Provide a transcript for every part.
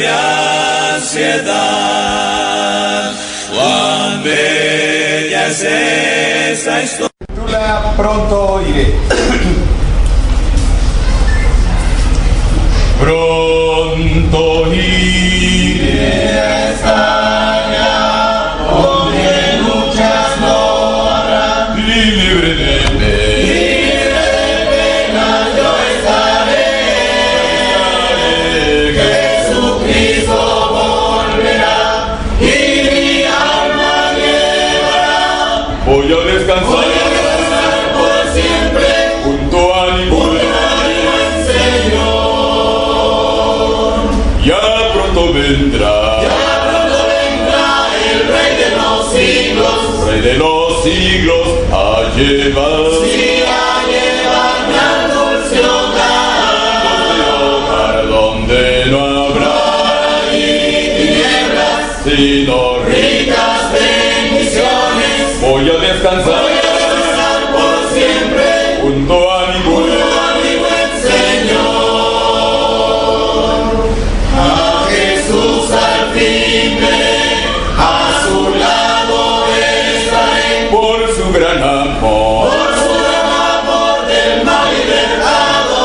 ansiedad. Cuán bella es esa historia. Pronto iré. Pronto iré a España, donde luchas no habrá, y libre de pena yo estaré. Jesucristo volverá y mi alma llevará. Voy a descansar. Ya pronto vendrá el Rey de los siglos, Rey de los siglos, a llevar, sí, a llevarme al dulce hogar, donde no habrá ni tinieblas, sino ricas bendiciones. Voy a descansar por siempre, junto a mi buen Señor. Al fin veré, a su lado estaré, por su gran amor del mal libertado,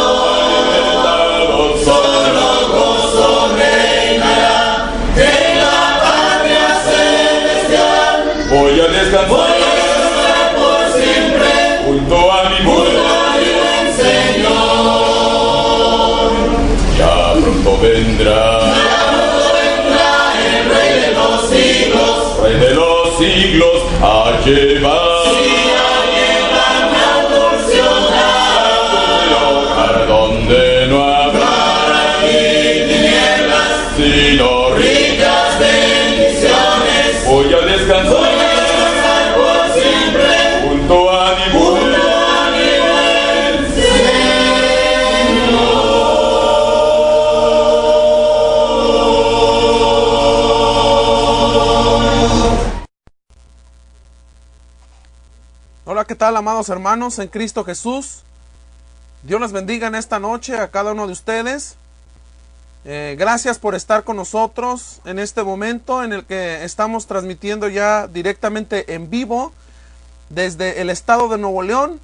solo gozo reinará en la patria celestial. Voy a descansar por siempre, junto a mi buen Señor. Ya pronto vendrá Rey de los siglos, a llevar, sí, a llevarme al dulce hogar, donde no habrá ni tinieblas, sino ricas bendiciones. Voy a descansar por siempre, junto a mi buen Hola, ¿qué tal, amados hermanos en Cristo Jesús? Dios les bendiga en esta noche a cada uno de ustedes. Gracias por estar con nosotros en este momento en el que estamos transmitiendo ya directamente en vivo desde el estado de Nuevo León,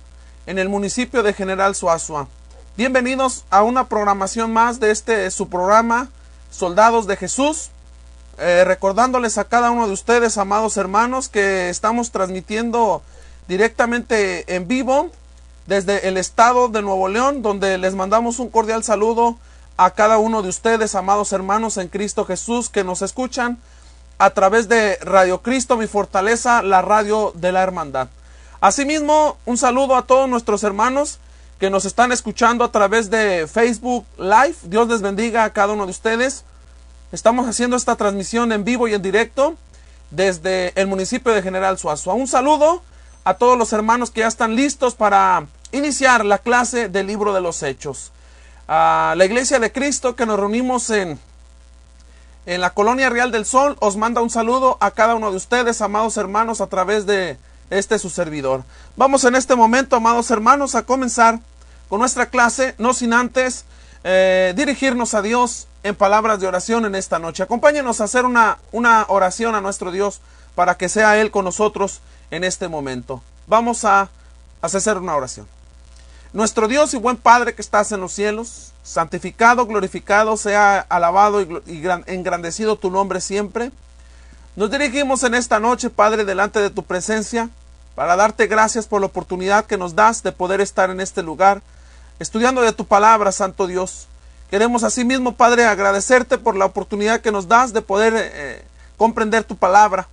en el municipio de General Suazua. Bienvenidos a una programación más de su programa Soldados de Jesús. Recordándoles a cada uno de ustedes, amados hermanos, que estamos transmitiendo directamente en vivo desde el estado de Nuevo León, donde les mandamos un cordial saludo a cada uno de ustedes, amados hermanos en Cristo Jesús, que nos escuchan a través de Radio Cristo Mi Fortaleza, la radio de la hermandad. Asimismo, un saludo a todos nuestros hermanos que nos están escuchando a través de Facebook Live. Dios les bendiga a cada uno de ustedes. Estamos haciendo esta transmisión en vivo y en directo desde el municipio de General Suazua. Un saludo a todos los hermanos que ya están listos para iniciar la clase del libro de los Hechos. A la Iglesia de Cristo, que nos reunimos en la Colonia Real del Sol, os manda un saludo a cada uno de ustedes, amados hermanos, a través de su servidor. Vamos en este momento, amados hermanos, a comenzar con nuestra clase, no sin antes dirigirnos a Dios en palabras de oración en esta noche. Acompáñenos a hacer una oración a nuestro Dios para que sea Él con nosotros en este momento. Vamos a hacer una oración. Nuestro Dios y buen Padre que estás en los cielos, santificado, glorificado, sea alabado y engrandecido tu nombre siempre. Nos dirigimos en esta noche, Padre, delante de tu presencia, para darte gracias por la oportunidad que nos das de poder estar en este lugar, estudiando de tu palabra, Santo Dios. Queremos asimismo, Padre, agradecerte por la oportunidad que nos das de poder comprender tu palabra.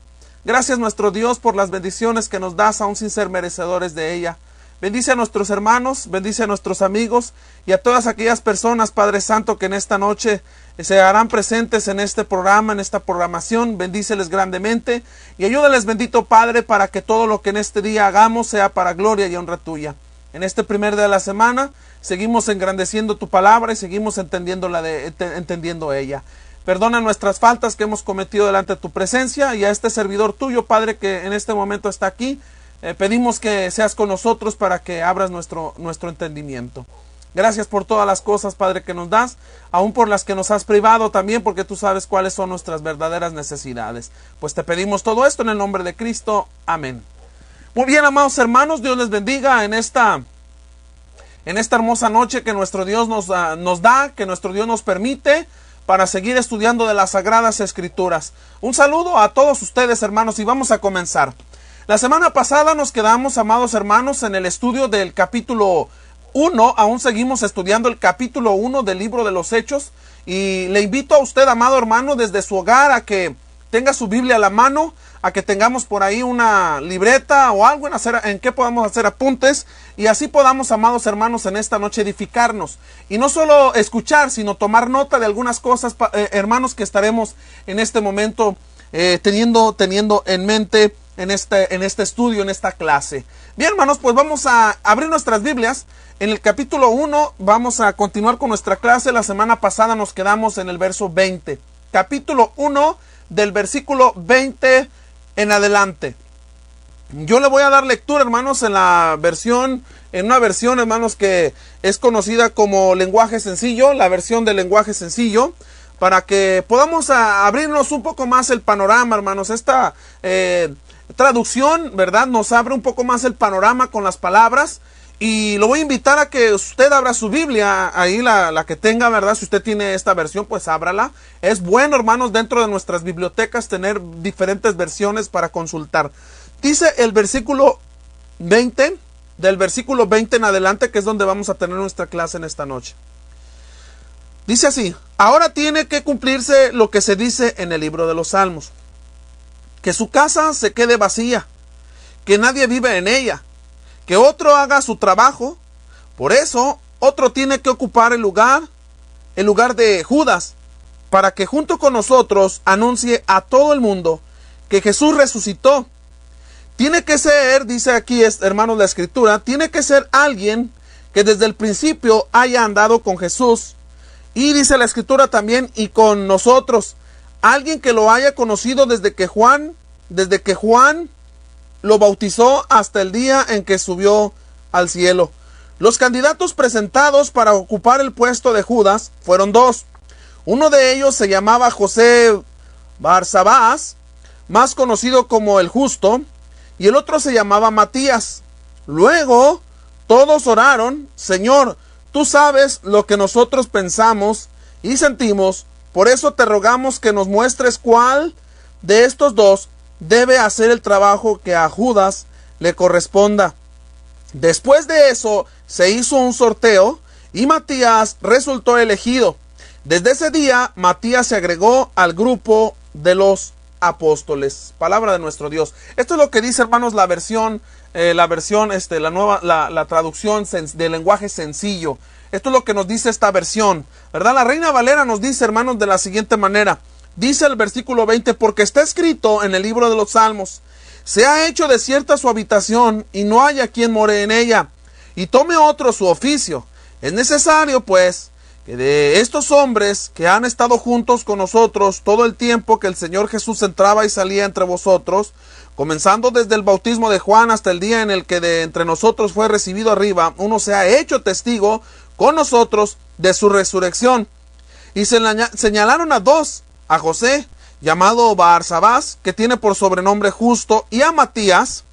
Gracias, nuestro Dios, por las bendiciones que nos das, aún sin ser merecedores de ella. Bendice a nuestros hermanos, bendice a nuestros amigos y a todas aquellas personas, Padre Santo, que en esta noche se harán presentes en este programa, en esta programación. Bendíceles grandemente y ayúdales, bendito Padre, para que todo lo que en este día hagamos sea para gloria y honra tuya. En este primer día de la semana seguimos engrandeciendo tu palabra y seguimos entendiendo ella. Perdona nuestras faltas que hemos cometido delante de tu presencia, y a este servidor tuyo, Padre, que en este momento está aquí, pedimos que seas con nosotros para que abras nuestro entendimiento. Gracias por todas las cosas, Padre, que nos das, aún por las que nos has privado también, porque tú sabes cuáles son nuestras verdaderas necesidades. Pues te pedimos todo esto en el nombre de Cristo. Amén. Muy bien, amados hermanos, Dios les bendiga en esta hermosa noche que nuestro Dios nos da, que nuestro Dios nos permite para seguir estudiando de las Sagradas Escrituras. Un saludo a todos ustedes, hermanos, y vamos a comenzar. La semana pasada nos quedamos, amados hermanos, en el estudio del capítulo 1, aún seguimos estudiando el capítulo 1 del libro de los Hechos, y le invito a usted, amado hermano, desde su hogar a que tenga su Biblia a la mano, a que tengamos por ahí una libreta o algo en que podamos hacer apuntes, y así podamos, amados hermanos, en esta noche edificarnos, y no solo escuchar, sino tomar nota de algunas cosas, hermanos, que estaremos en este momento teniendo en mente en este estudio, en esta clase. Bien, hermanos, pues vamos a abrir nuestras Biblias. En el capítulo 1 vamos a continuar con nuestra clase. La semana pasada nos quedamos en el verso 20. Capítulo 1 del versículo 20 en adelante. Yo le voy a dar lectura, hermanos, en una versión, hermanos, que es conocida como lenguaje sencillo, la versión del lenguaje sencillo, para que podamos abrirnos un poco más el panorama, hermanos. Esta traducción, ¿verdad?, nos abre un poco más el panorama con las palabras. Y lo voy a invitar a que usted abra su Biblia, ahí la que tenga, ¿verdad? Si usted tiene esta versión, pues ábrala. Es bueno, hermanos, dentro de nuestras bibliotecas tener diferentes versiones para consultar. Dice el versículo 20, del versículo 20 en adelante, que es donde vamos a tener nuestra clase en esta noche. Dice así: ahora tiene que cumplirse lo que se dice en el libro de los Salmos, que su casa se quede vacía, que nadie vive en ella, que otro haga su trabajo. Por eso otro tiene que ocupar el lugar de Judas, para que junto con nosotros anuncie a todo el mundo que Jesús resucitó. Tiene que ser, dice aquí, hermanos, la escritura, tiene que ser alguien que desde el principio haya andado con Jesús. Y dice la escritura también, y con nosotros, alguien que lo haya conocido desde que Juan lo bautizó hasta el día en que subió al cielo. Los candidatos presentados para ocupar el puesto de Judas fueron dos. Uno de ellos se llamaba José Barsabás, más conocido como el Justo, y el otro se llamaba Matías. Luego todos oraron: Señor, tú sabes lo que nosotros pensamos y sentimos, por eso te rogamos que nos muestres cuál de estos dos debe hacer el trabajo que a Judas le corresponda. Después de eso se hizo un sorteo y Matías resultó elegido. Desde ese día Matías se agregó al grupo de los apóstoles. Palabra de nuestro Dios. Esto es lo que dice, hermanos, la traducción del lenguaje sencillo. Esto es lo que nos dice esta versión, ¿verdad? La Reina Valera nos dice, hermanos, de la siguiente manera. Dice el versículo 20, porque está escrito en el libro de los Salmos: se ha hecho desierta su habitación y no haya quien more en ella, y tome otro su oficio. Es necesario, pues, que de estos hombres que han estado juntos con nosotros todo el tiempo que el Señor Jesús entraba y salía entre vosotros, comenzando desde el bautismo de Juan hasta el día en el que de entre nosotros fue recibido arriba, uno se ha hecho testigo con nosotros de su resurrección. Y señalaron a dos: a José, llamado Barsabás, que tiene por sobrenombre Justo, y a Matías.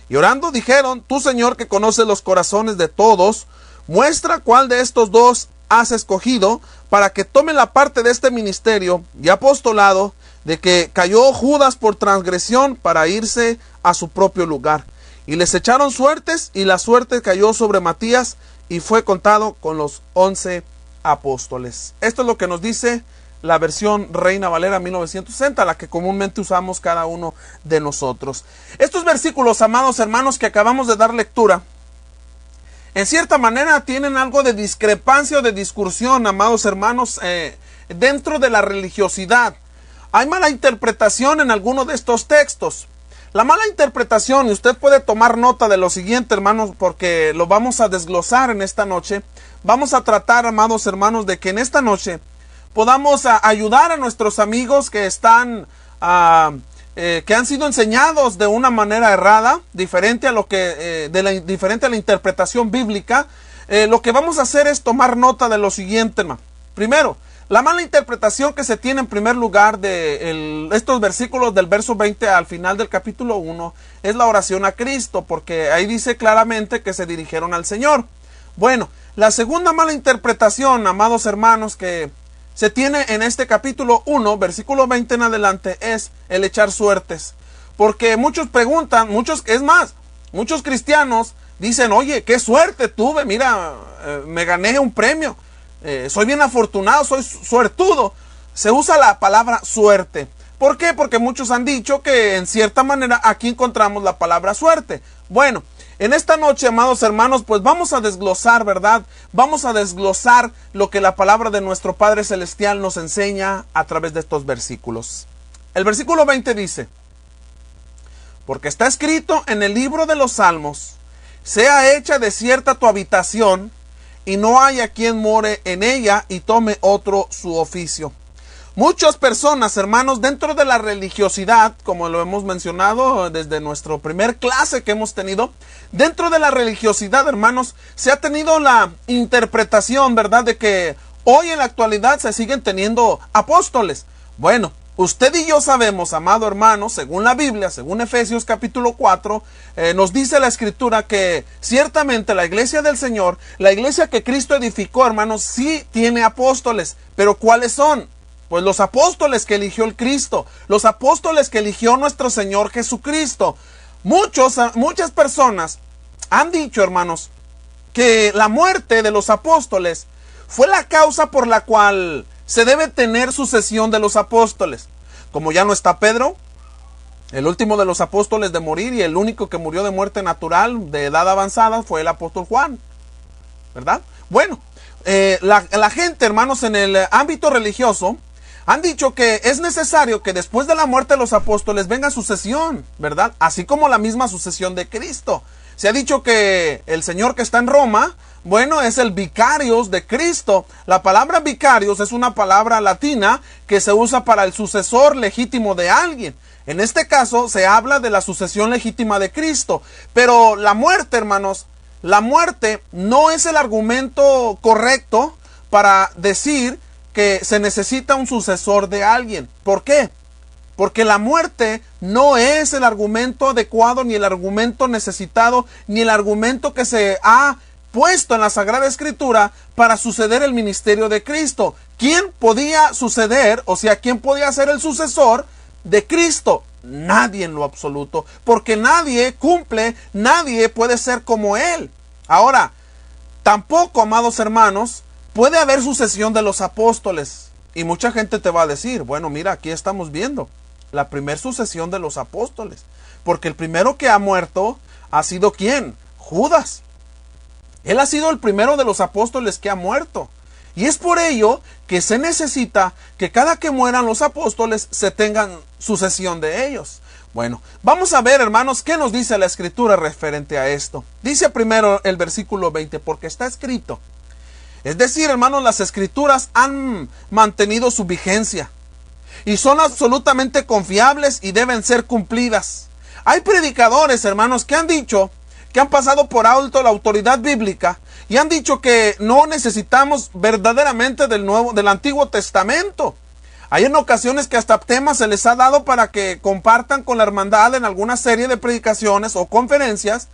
Y orando dijeron: tú, Señor, que conoces los corazones de todos, muestra cuál de estos dos has escogido para que tome la parte de este ministerio y apostolado de que cayó Judas por transgresión para irse a su propio lugar. Y les echaron suertes, y la suerte cayó sobre Matías, y fue contado con los 11 apóstoles. Esto es lo que nos dice la versión Reina Valera 1960, la que comúnmente usamos cada uno de nosotros. Estos versículos, amados hermanos, que acabamos de dar lectura, en cierta manera tienen algo de discrepancia o de discusión, amados hermanos, dentro de la religiosidad. Hay mala interpretación en alguno de estos textos. La mala interpretación, y usted puede tomar nota de lo siguiente, hermanos, porque lo vamos a desglosar en esta noche. Vamos a tratar, amados hermanos, de que en esta noche podamos ayudar a nuestros amigos que están que han sido enseñados de una manera errada, diferente a la interpretación bíblica, lo que vamos a hacer es tomar nota de lo siguiente, hermano. Primero, la mala interpretación que se tiene en primer lugar de estos versículos del verso 20 al final del capítulo 1 es la oración a Cristo, porque ahí dice claramente que se dirigieron al Señor. Bueno, la segunda mala interpretación, amados hermanos, que se tiene en este capítulo 1, versículo 20 en adelante, es el echar suertes. Porque muchos preguntan, muchos cristianos dicen, oye, qué suerte tuve, mira, me gané un premio. Soy bien afortunado, soy suertudo. Se usa la palabra suerte. ¿Por qué? Porque muchos han dicho que en cierta manera aquí encontramos la palabra suerte. Bueno, en esta noche, amados hermanos, pues vamos a desglosar, ¿verdad? Vamos a desglosar lo que la palabra de nuestro Padre Celestial nos enseña a través de estos versículos. El versículo 20 dice, porque está escrito en el libro de los Salmos, sea hecha desierta tu habitación, y no haya quien more en ella y tome otro su oficio. Muchas personas, hermanos, dentro de la religiosidad, como lo hemos mencionado desde nuestra primer clase que hemos tenido, dentro de la religiosidad, hermanos, se ha tenido la interpretación, ¿verdad?, de que hoy en la actualidad se siguen teniendo apóstoles. Bueno, usted y yo sabemos, amado hermano, según la Biblia, según Efesios capítulo 4, nos dice la Escritura que ciertamente la iglesia del Señor, la iglesia que Cristo edificó, hermanos, sí tiene apóstoles. ¿Pero cuáles son? Pues los apóstoles que eligió el Cristo, los apóstoles que eligió nuestro Señor Jesucristo. Muchas personas han dicho, hermanos, que la muerte de los apóstoles fue la causa por la cual se debe tener sucesión de los apóstoles. Como ya no está Pedro, el último de los apóstoles de morir y el único que murió de muerte natural de edad avanzada fue el apóstol Juan, ¿verdad? Bueno, la gente, hermanos, en el ámbito religioso han dicho que es necesario que después de la muerte de los apóstoles venga sucesión, ¿verdad? Así como la misma sucesión de Cristo. Se ha dicho que el Señor que está en Roma, bueno, es el vicarios de Cristo. La palabra vicarios es una palabra latina que se usa para el sucesor legítimo de alguien. En este caso se habla de la sucesión legítima de Cristo. Pero la muerte, hermanos, la muerte no es el argumento correcto para decir que se necesita un sucesor de alguien. ¿Por qué? Porque la muerte no es el argumento adecuado, ni el argumento necesitado, ni el argumento que se ha puesto en la Sagrada Escritura para suceder el ministerio de Cristo. ¿Quién podía suceder? O sea, ¿quién podía ser el sucesor de Cristo? Nadie en lo absoluto, porque nadie cumple, nadie puede ser como Él. Ahora, tampoco, amados hermanos, puede haber sucesión de los apóstoles. Y mucha gente te va a decir, bueno, mira, aquí estamos viendo la primer sucesión de los apóstoles. Porque el primero que ha muerto ha sido ¿quién? Judas. Él ha sido el primero de los apóstoles que ha muerto. Y es por ello que se necesita que cada que mueran los apóstoles se tengan sucesión de ellos. Bueno, vamos a ver, hermanos, qué nos dice la Escritura referente a esto. Dice primero el versículo 20, porque está escrito. Es decir, hermanos, las Escrituras han mantenido su vigencia y son absolutamente confiables y deben ser cumplidas. Hay predicadores, hermanos, que han dicho, que han pasado por alto la autoridad bíblica y han dicho que no necesitamos verdaderamente del Antiguo Testamento. Hay en ocasiones que hasta temas se les ha dado para que compartan con la hermandad en alguna serie de predicaciones o conferencias,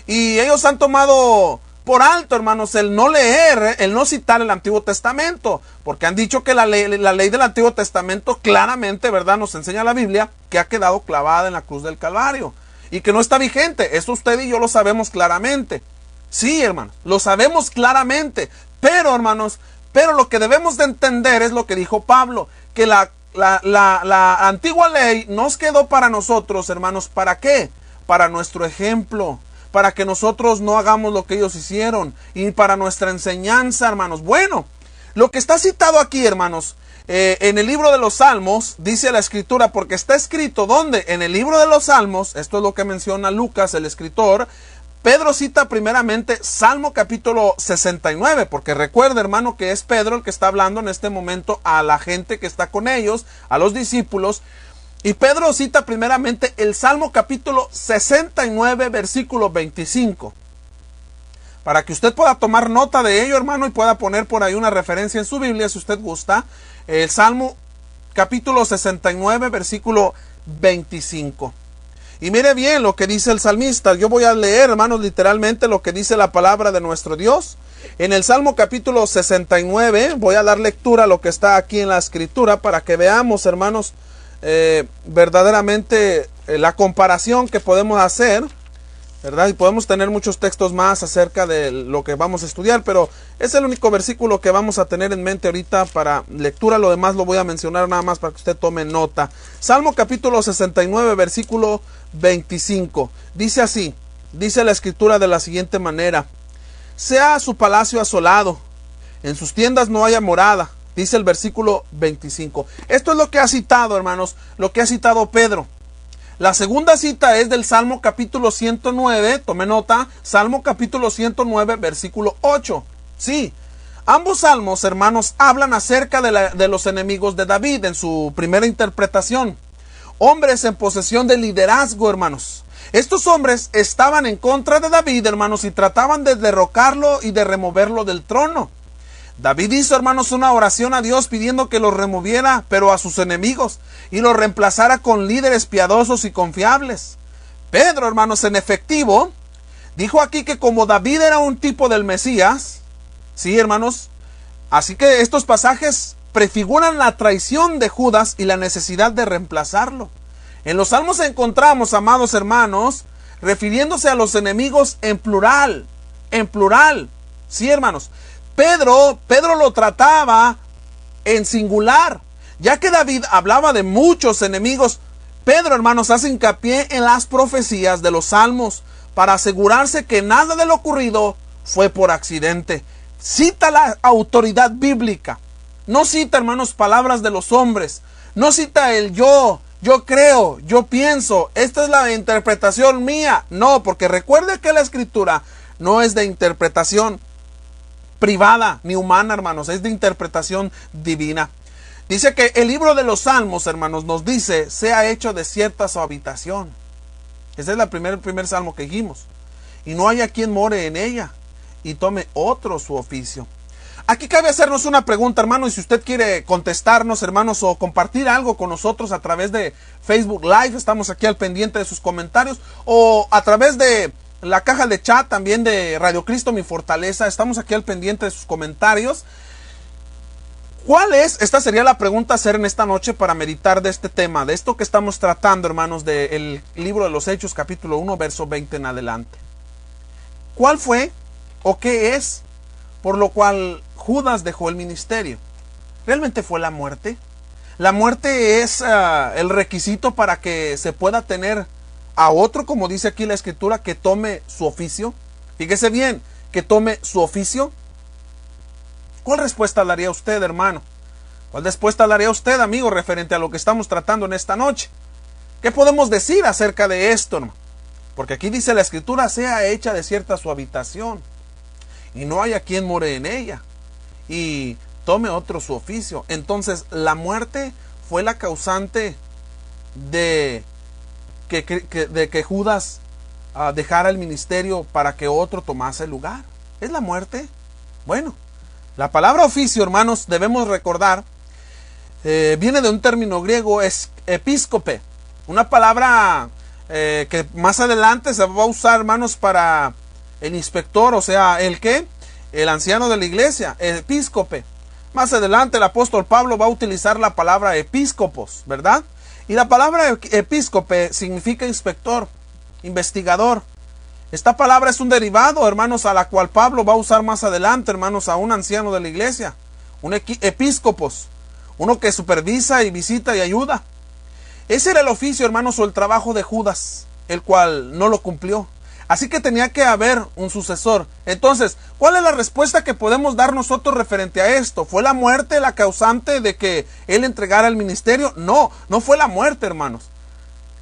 y ellos han tomado por alto, hermanos, el no leer, el no citar el Antiguo Testamento, porque han dicho que la ley del Antiguo Testamento claramente, ¿verdad?, nos enseña la Biblia que ha quedado clavada en la cruz del Calvario y que no está vigente. Eso usted y yo lo sabemos claramente. Sí, hermanos, lo sabemos claramente, pero, hermanos, pero lo que debemos de entender es lo que dijo Pablo, que la antigua ley nos quedó para nosotros, hermanos. ¿Para qué? Para nuestro ejemplo, para que nosotros no hagamos lo que ellos hicieron, y para nuestra enseñanza, hermanos. Bueno, lo que está citado aquí, hermanos, en el libro de los Salmos, dice la Escritura, porque está escrito, ¿dónde? En el libro de los Salmos. Esto es lo que menciona Lucas, el escritor. Pedro cita primeramente Salmo capítulo 69, porque recuerda, hermano, que es Pedro el que está hablando en este momento a la gente que está con ellos, a los discípulos. Y Pedro cita primeramente el Salmo capítulo 69, versículo 25. para que usted pueda tomar nota de ello, hermano, y pueda poner por ahí una referencia en su Biblia, si usted gusta. El Salmo capítulo 69, versículo 25. Y mire bien lo que dice el salmista. Yo voy a leer, hermanos, literalmente lo que dice la palabra de nuestro Dios. En el Salmo capítulo 69, voy a dar lectura a lo que está aquí en la escritura para que veamos, hermanos, verdaderamente la comparación que podemos hacer, ¿verdad? Y podemos tener muchos textos más acerca de lo que vamos a estudiar, pero es el único versículo que vamos a tener en mente ahorita para lectura. Lo demás lo voy a mencionar nada más para que usted tome nota. Salmo capítulo 69, versículo 25. Dice así, dice la escritura de la siguiente manera: sea su palacio asolado, en sus tiendas no haya morada. Dice el versículo 25. Esto es lo que ha citado, hermanos, lo que ha citado Pedro. La segunda cita es del Salmo capítulo 109, tome nota, Salmo capítulo 109, versículo 8. Sí, ambos salmos, hermanos, hablan acerca de los enemigos de David en su primera interpretación. Hombres en posesión de liderazgo, hermanos. Estos hombres estaban en contra de David, hermanos, y trataban de derrocarlo y de removerlo del trono. David hizo, hermanos, una oración a Dios pidiendo que los removiera, pero a sus enemigos, y los reemplazara con líderes piadosos y confiables. Pedro, hermanos, en efectivo, dijo aquí que como David era un tipo del Mesías, sí, hermanos, así que estos pasajes prefiguran la traición de Judas y la necesidad de reemplazarlo. En los salmos encontramos, amados hermanos, refiriéndose a los enemigos en plural, sí, hermanos. Pedro lo trataba en singular, ya que David hablaba de muchos enemigos. Pedro, hermanos, hace hincapié en las profecías de los salmos para asegurarse que nada de lo ocurrido fue por accidente. Cita la autoridad bíblica, no cita, hermanos, palabras de los hombres, no cita el yo creo, yo pienso, esta es la interpretación mía. No, porque recuerde que la escritura no es de interpretación privada ni humana, hermanos, es de interpretación divina. Dice que el libro de los salmos, hermanos, nos dice, sea hecho de cierta su habitación. Ese es el primer salmo que dijimos. Y no haya quien more en ella, y tome otro su oficio. Aquí cabe hacernos una pregunta, hermano, y si usted quiere contestarnos, hermanos, o compartir algo con nosotros a través de Facebook Live, estamos aquí al pendiente de sus comentarios, o a través de la caja de chat también de Radio Cristo Mi Fortaleza, estamos aquí al pendiente de sus comentarios. ¿Cuál es? Esta sería la pregunta a hacer en esta noche para meditar de este tema, de esto que estamos tratando, hermanos, del libro de los Hechos, capítulo 1, verso 20 en adelante. ¿Cuál fue o qué es por lo cual Judas dejó el ministerio? ¿Realmente fue la muerte? ¿La muerte es el requisito para que se pueda tener a otro, como dice aquí la escritura, que tome su oficio? Fíjese bien, que tome su oficio. ¿Cuál respuesta daría usted, hermano? ¿Cuál respuesta daría usted, amigo, referente a lo que estamos tratando en esta noche? ¿Qué podemos decir acerca de esto, hermano? Porque aquí dice la escritura, sea hecha de cierta su habitación, y no haya quien more en ella, y tome otro su oficio. Entonces, la muerte fue la causante de que Judas dejara el ministerio para que otro tomase el lugar. ¿Es la muerte? Bueno, la palabra oficio, hermanos, debemos recordar, viene de un término griego, es episcope, una palabra que más adelante se va a usar, hermanos, para el inspector, o sea, ¿el qué? El anciano de la iglesia, el episcope. Más adelante el apóstol Pablo va a utilizar la palabra episcopos, ¿verdad? Y la palabra episcope significa inspector, investigador. Esta palabra es un derivado, hermanos, a la cual Pablo va a usar más adelante, hermanos, a un anciano de la iglesia, un episcopos, uno que supervisa y visita y ayuda. Ese era el oficio, hermanos, o el trabajo de Judas, el cual no lo cumplió. Así que tenía que haber un sucesor. Entonces, ¿cuál es la respuesta que podemos dar nosotros referente a esto? ¿Fue la muerte la causante de que él entregara el ministerio? No, no fue la muerte, hermanos.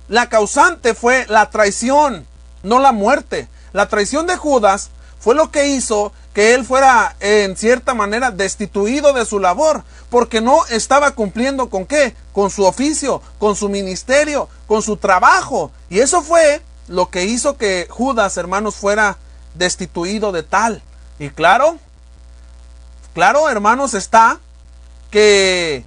La causante fue la traición, no la muerte. La traición de Judas fue lo que hizo que él fuera en cierta manera destituido de su labor, porque no estaba cumpliendo ¿con qué? Con su oficio, con su ministerio, con su trabajo. Y eso fue lo que hizo que Judas, hermanos, fuera destituido de tal. Y claro, hermanos, está que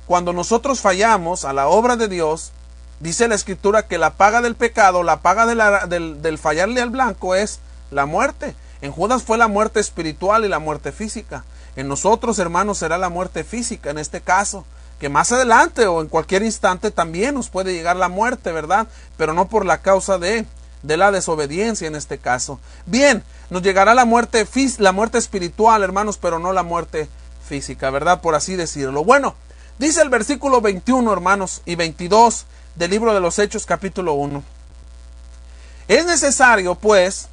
cuando nosotros fallamos a la obra de Dios, dice la Escritura que la paga del pecado, la paga del fallarle al blanco es la muerte. En Judas fue la muerte espiritual y la muerte física. En nosotros, hermanos, será la muerte física en este caso, que más adelante o en cualquier instante también nos puede llegar la muerte, ¿verdad? Pero no por la causa de la desobediencia en este caso. Bien, nos llegará la muerte espiritual, hermanos, pero no la muerte física, ¿verdad? Por así decirlo. Bueno, dice el versículo 21, hermanos, y 22 del libro de los Hechos, capítulo 1. Es necesario, pues,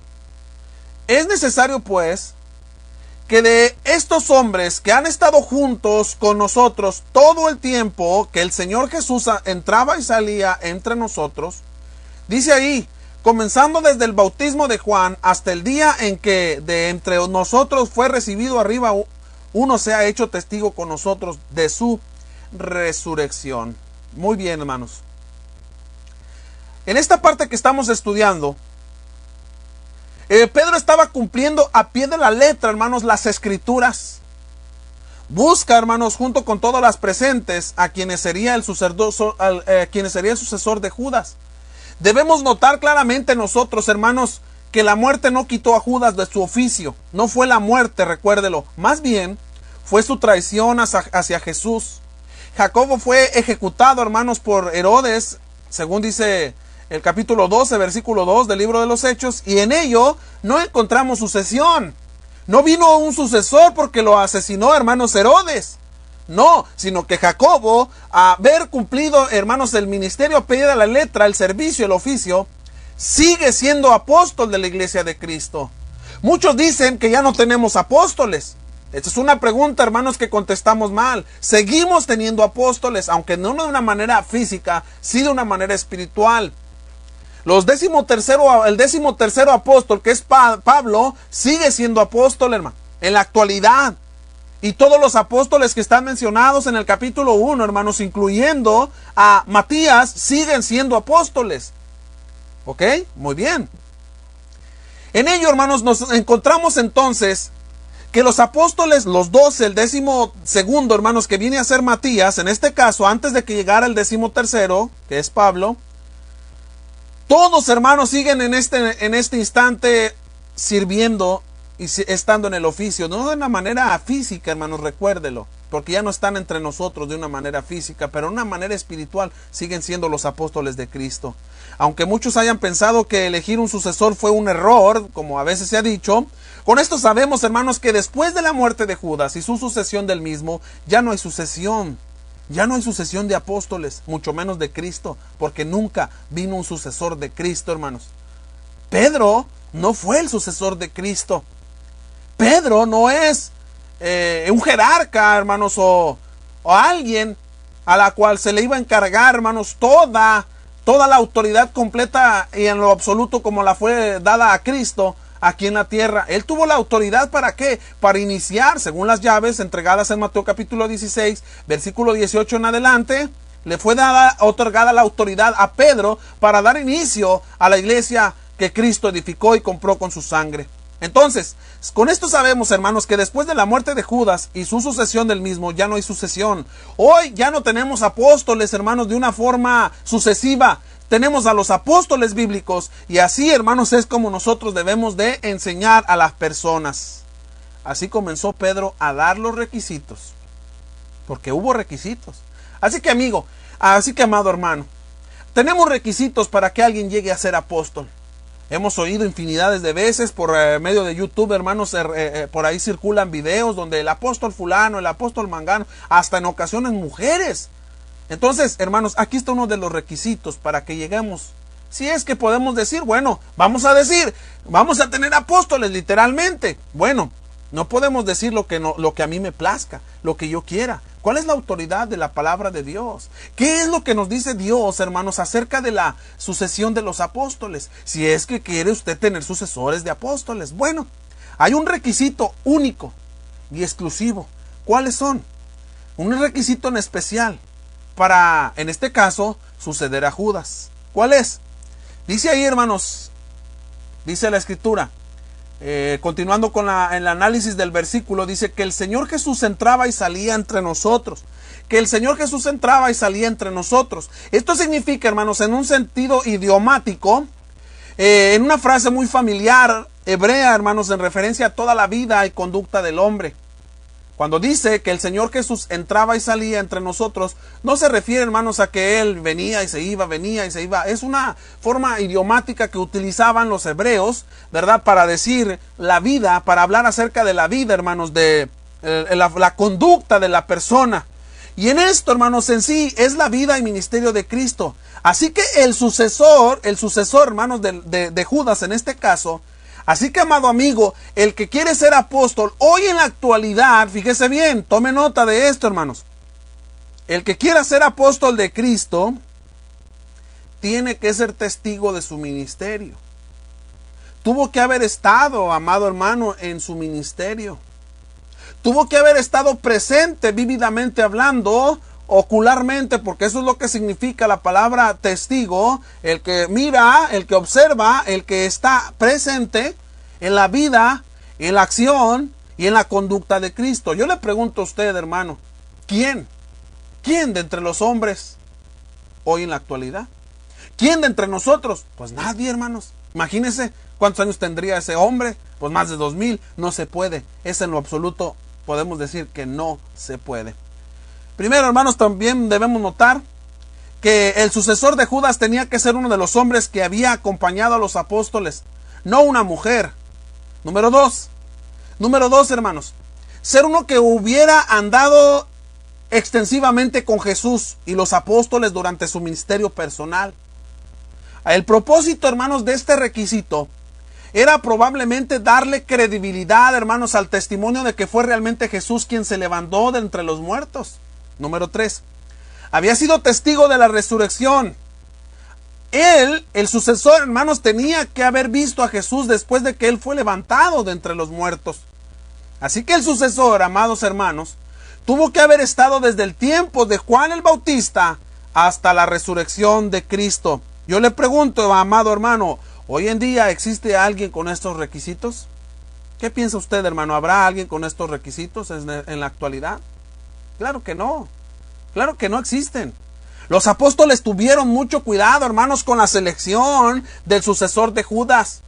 que de estos hombres que han estado juntos con nosotros todo el tiempo que el Señor Jesús entraba y salía entre nosotros, dice ahí, comenzando desde el bautismo de Juan hasta el día en que de entre nosotros fue recibido arriba, uno se ha hecho testigo con nosotros de su resurrección. Muy bien, hermanos. En esta parte que estamos estudiando, Pedro estaba cumpliendo a pie de la letra, hermanos, las escrituras. Busca, hermanos, junto con todas las presentes, a quienes sería el sucesor de Judas. Debemos notar claramente nosotros, hermanos, que la muerte no quitó a Judas de su oficio. No fue la muerte, recuérdelo. Más bien, fue su traición hacia Jesús. Jacobo fue ejecutado, hermanos, por Herodes, según dice el capítulo 12, versículo 2 del libro de los Hechos, y en ello no encontramos sucesión. No vino un sucesor porque lo asesinó, hermanos, Herodes. No, sino que Jacobo, a haber cumplido, hermanos, el ministerio a pie de la letra, el servicio, el oficio, sigue siendo apóstol de la iglesia de Cristo. Muchos dicen que ya no tenemos apóstoles. Esta es una pregunta, hermanos, que contestamos mal. Seguimos teniendo apóstoles, aunque no de una manera física, sí de una manera espiritual. El 13º apóstol, que es Pablo, sigue siendo apóstol, hermano, en la actualidad. Y todos los apóstoles que están mencionados en el capítulo 1, hermanos, incluyendo a Matías, siguen siendo apóstoles. ¿Ok? Muy bien. En ello, hermanos, nos encontramos entonces que los apóstoles, los 12, el 12º, hermanos, que viene a ser Matías, en este caso, antes de que llegara el 13º, que es Pablo, todos, hermanos, siguen en este instante sirviendo y estando en el oficio, no de una manera física, hermanos, recuérdelo, porque ya no están entre nosotros de una manera física, pero de una manera espiritual siguen siendo los apóstoles de Cristo. Aunque muchos hayan pensado que elegir un sucesor fue un error, como a veces se ha dicho, con esto sabemos, hermanos, que después de la muerte de Judas y su sucesión del mismo, ya no hay sucesión. Ya no hay sucesión de apóstoles, mucho menos de Cristo, porque nunca vino un sucesor de Cristo, hermanos. Pedro no fue el sucesor de Cristo. Pedro no es un jerarca, hermanos, o alguien a la cual se le iba a encargar, hermanos, toda la autoridad completa y en lo absoluto como la fue dada a Cristo aquí en la tierra. Él tuvo la autoridad, ¿para qué? Para iniciar, según las llaves entregadas en Mateo capítulo 16, versículo 18 en adelante, le fue otorgada la autoridad a Pedro para dar inicio a la iglesia que Cristo edificó y compró con su sangre. Entonces, con esto sabemos, hermanos, que después de la muerte de Judas y su sucesión del mismo, ya no hay sucesión. Hoy ya no tenemos apóstoles, hermanos, de una forma sucesiva. Tenemos a los apóstoles bíblicos y así, hermanos, es como nosotros debemos de enseñar a las personas. Así comenzó Pedro a dar los requisitos, porque hubo requisitos. Así que, amado hermano, tenemos requisitos para que alguien llegue a ser apóstol. Hemos oído infinidades de veces por medio de YouTube, hermanos, por ahí circulan videos donde el apóstol fulano, el apóstol mangano, hasta en ocasiones mujeres. Entonces, hermanos, aquí está uno de los requisitos para que lleguemos. Si es que podemos decir, bueno, vamos a tener apóstoles literalmente. Bueno, no podemos decir lo que a mí me plazca, lo que yo quiera. ¿Cuál es la autoridad de la palabra de Dios? ¿Qué es lo que nos dice Dios, hermanos, acerca de la sucesión de los apóstoles? Si es que quiere usted tener sucesores de apóstoles. Bueno, hay un requisito único y exclusivo. ¿Cuáles son? Un requisito en especial para, en este caso, suceder a Judas. ¿Cuál es? Dice ahí, hermanos, dice la Escritura, continuando con el análisis del versículo, dice que el Señor Jesús entraba y salía entre nosotros. Que el Señor Jesús entraba y salía entre nosotros. Esto significa, hermanos, en un sentido idiomático, en una frase muy familiar, hebrea, hermanos, en referencia a toda la vida y conducta del hombre. Cuando dice que el Señor Jesús entraba y salía entre nosotros, no se refiere, hermanos, a que Él venía y se iba, venía y se iba. Es una forma idiomática que utilizaban los hebreos, ¿verdad? Para decir la vida, para hablar acerca de la vida, hermanos, de la conducta de la persona. Y en esto, hermanos, en sí es la vida y ministerio de Cristo. Así que el sucesor, hermanos, de Judas en este caso. Así que, amado amigo, el que quiere ser apóstol, hoy en la actualidad, fíjese bien, tome nota de esto, hermanos. El que quiera ser apóstol de Cristo, tiene que ser testigo de su ministerio. Tuvo que haber estado, amado hermano, en su ministerio. Tuvo que haber estado presente, vívidamente hablando, ocularmente, porque eso es lo que significa la palabra testigo, el que mira, el que observa, el que está presente en la vida, en la acción y en la conducta de Cristo. Yo le pregunto a usted, hermano, ¿quién de entre los hombres hoy en la actualidad? ¿Quién de entre nosotros? Pues nadie, hermanos. Imagínense cuántos años tendría ese hombre, pues más de 2000, no se puede. Es en lo absoluto, podemos decir que no se puede. Primero, hermanos, también debemos notar que el sucesor de Judas tenía que ser uno de los hombres que había acompañado a los apóstoles, no una mujer. Número dos, hermanos, ser uno que hubiera andado extensivamente con Jesús y los apóstoles durante su ministerio personal. El propósito, hermanos, de este requisito era probablemente darle credibilidad, hermanos, al testimonio de que fue realmente Jesús quien se levantó de entre los muertos. Número 3. Había sido testigo de la resurrección. Él, el sucesor, hermanos, tenía que haber visto a Jesús después de que Él fue levantado de entre los muertos. Así que el sucesor, amados hermanos, tuvo que haber estado desde el tiempo de Juan el Bautista hasta la resurrección de Cristo. Yo le pregunto, amado hermano, ¿hoy en día existe alguien con estos requisitos? ¿Qué piensa usted, hermano? ¿Habrá alguien con estos requisitos en la actualidad? Claro que no. Claro que no existen. Los apóstoles tuvieron mucho cuidado, hermanos, con la selección del sucesor de Judas.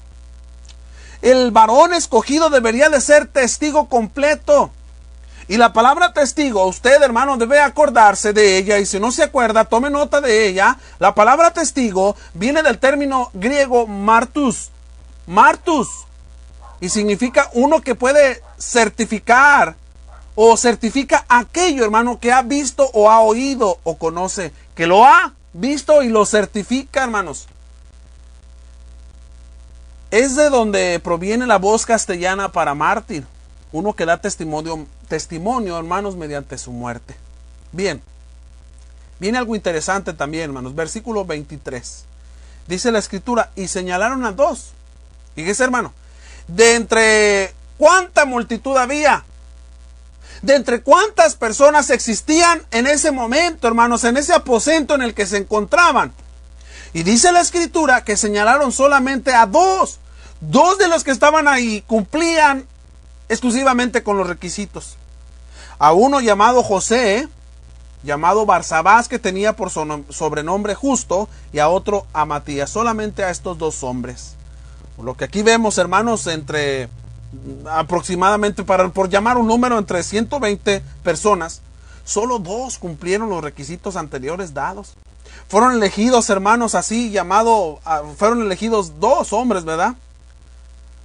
El varón escogido debería de ser testigo completo. Y la palabra testigo, usted, hermano, debe acordarse de ella. Y si no se acuerda, tome nota de ella. La palabra testigo viene del término griego martus. Martus. Y significa uno que puede certificar o certifica aquello, hermano, que ha visto o ha oído o conoce. Que lo ha visto y lo certifica, hermanos. Es de donde proviene la voz castellana para mártir. Uno que da testimonio, hermanos, mediante su muerte. Bien. Viene algo interesante también, hermanos. Versículo 23. Dice la escritura, y señalaron a dos. Fíjese, hermano. De entre cuánta multitud había. De entre cuántas personas existían en ese momento, hermanos, en ese aposento en el que se encontraban. Y dice la escritura que señalaron solamente a dos. Dos de los que estaban ahí cumplían exclusivamente con los requisitos. A uno llamado José, llamado Barsabás, que tenía por sobrenombre Justo, y a otro a Matías. Solamente a estos dos hombres. Por lo que aquí vemos, hermanos, entre aproximadamente, por llamar un número, entre 120 personas, solo dos cumplieron los requisitos anteriores dados. Fueron elegidos, hermanos, fueron elegidos dos hombres, ¿verdad?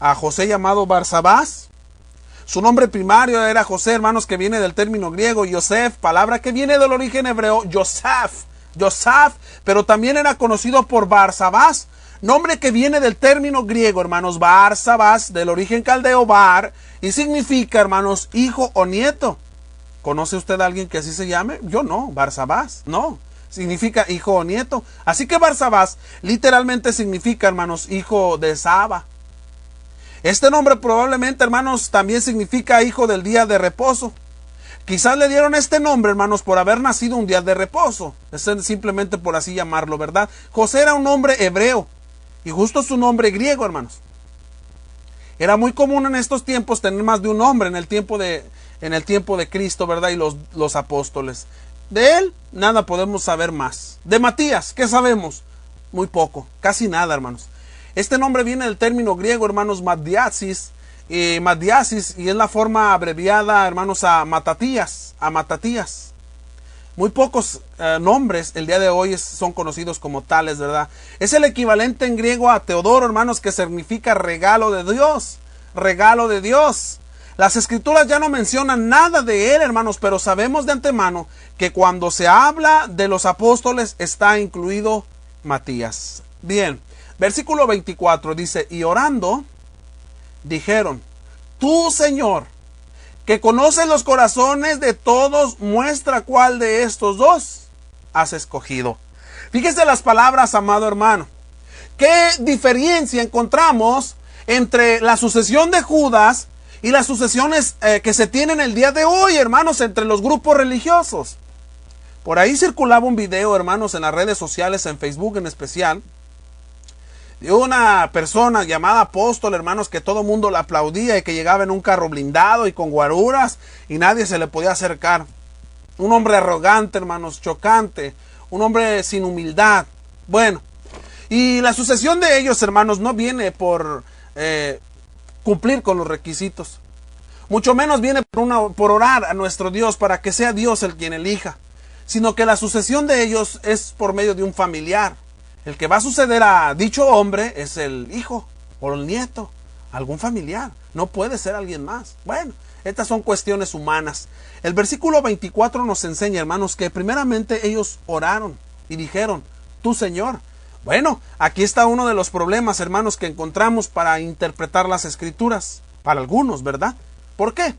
A José llamado Barsabás. Su nombre primario era José, hermanos, que viene del término griego Yosef, palabra que viene del origen hebreo Yosaf, pero también era conocido por Barsabás, nombre que viene del término griego, hermanos, Barsabás, del origen caldeo Bar, y significa, hermanos, hijo o nieto. ¿Conoce usted a alguien que así se llame? Yo no. Barsabás, no. Significa hijo o nieto. Así que Barsabás literalmente significa, hermanos, hijo de Saba. Este nombre probablemente, hermanos, también significa hijo del día de reposo. Quizás le dieron este nombre, hermanos, por haber nacido un día de reposo. Es simplemente por así llamarlo, ¿verdad? José era un nombre hebreo y justo su nombre griego, hermanos. Era muy común en estos tiempos tener más de un nombre en el tiempo de Cristo, ¿verdad? Y los apóstoles. De él, nada podemos saber más. De Matías, ¿qué sabemos? Muy poco, casi nada, hermanos. Este nombre viene del término griego, hermanos, Matiasis, y es la forma abreviada, hermanos, a Matatías. Muy pocos nombres el día de hoy son conocidos como tales, ¿verdad? Es el equivalente en griego a Teodoro, hermanos, que significa regalo de Dios. Regalo de Dios. Las escrituras ya no mencionan nada de él, hermanos, pero sabemos de antemano que cuando se habla de los apóstoles está incluido Matías. Bien, versículo 24 dice, y orando, dijeron, tú, Señor, que conoces los corazones de todos, muestra cuál de estos dos has escogido. Fíjese las palabras, amado hermano. ¿Qué diferencia encontramos entre la sucesión de Judas y las sucesiones que se tienen el día de hoy, hermanos, entre los grupos religiosos? Por ahí circulaba un video, hermanos, en las redes sociales, en Facebook en especial, de una persona llamada apóstol, hermanos, que todo mundo la aplaudía y que llegaba en un carro blindado y con guaruras y nadie se le podía acercar. Un hombre arrogante, hermanos, chocante, un hombre sin humildad. Bueno, y la sucesión de ellos, hermanos, no viene por cumplir con los requisitos. Mucho menos viene por orar a nuestro Dios para que sea Dios el quien elija, sino que la sucesión de ellos es por medio de un familiar. El que va a suceder a dicho hombre es el hijo o el nieto, algún familiar. No puede ser alguien más. Bueno, estas son cuestiones humanas. El versículo 24 nos enseña, hermanos, que primeramente ellos oraron y dijeron, tú, Señor. Bueno, aquí está uno de los problemas, hermanos, que encontramos para interpretar las escrituras. Para algunos, ¿verdad? ¿Por qué?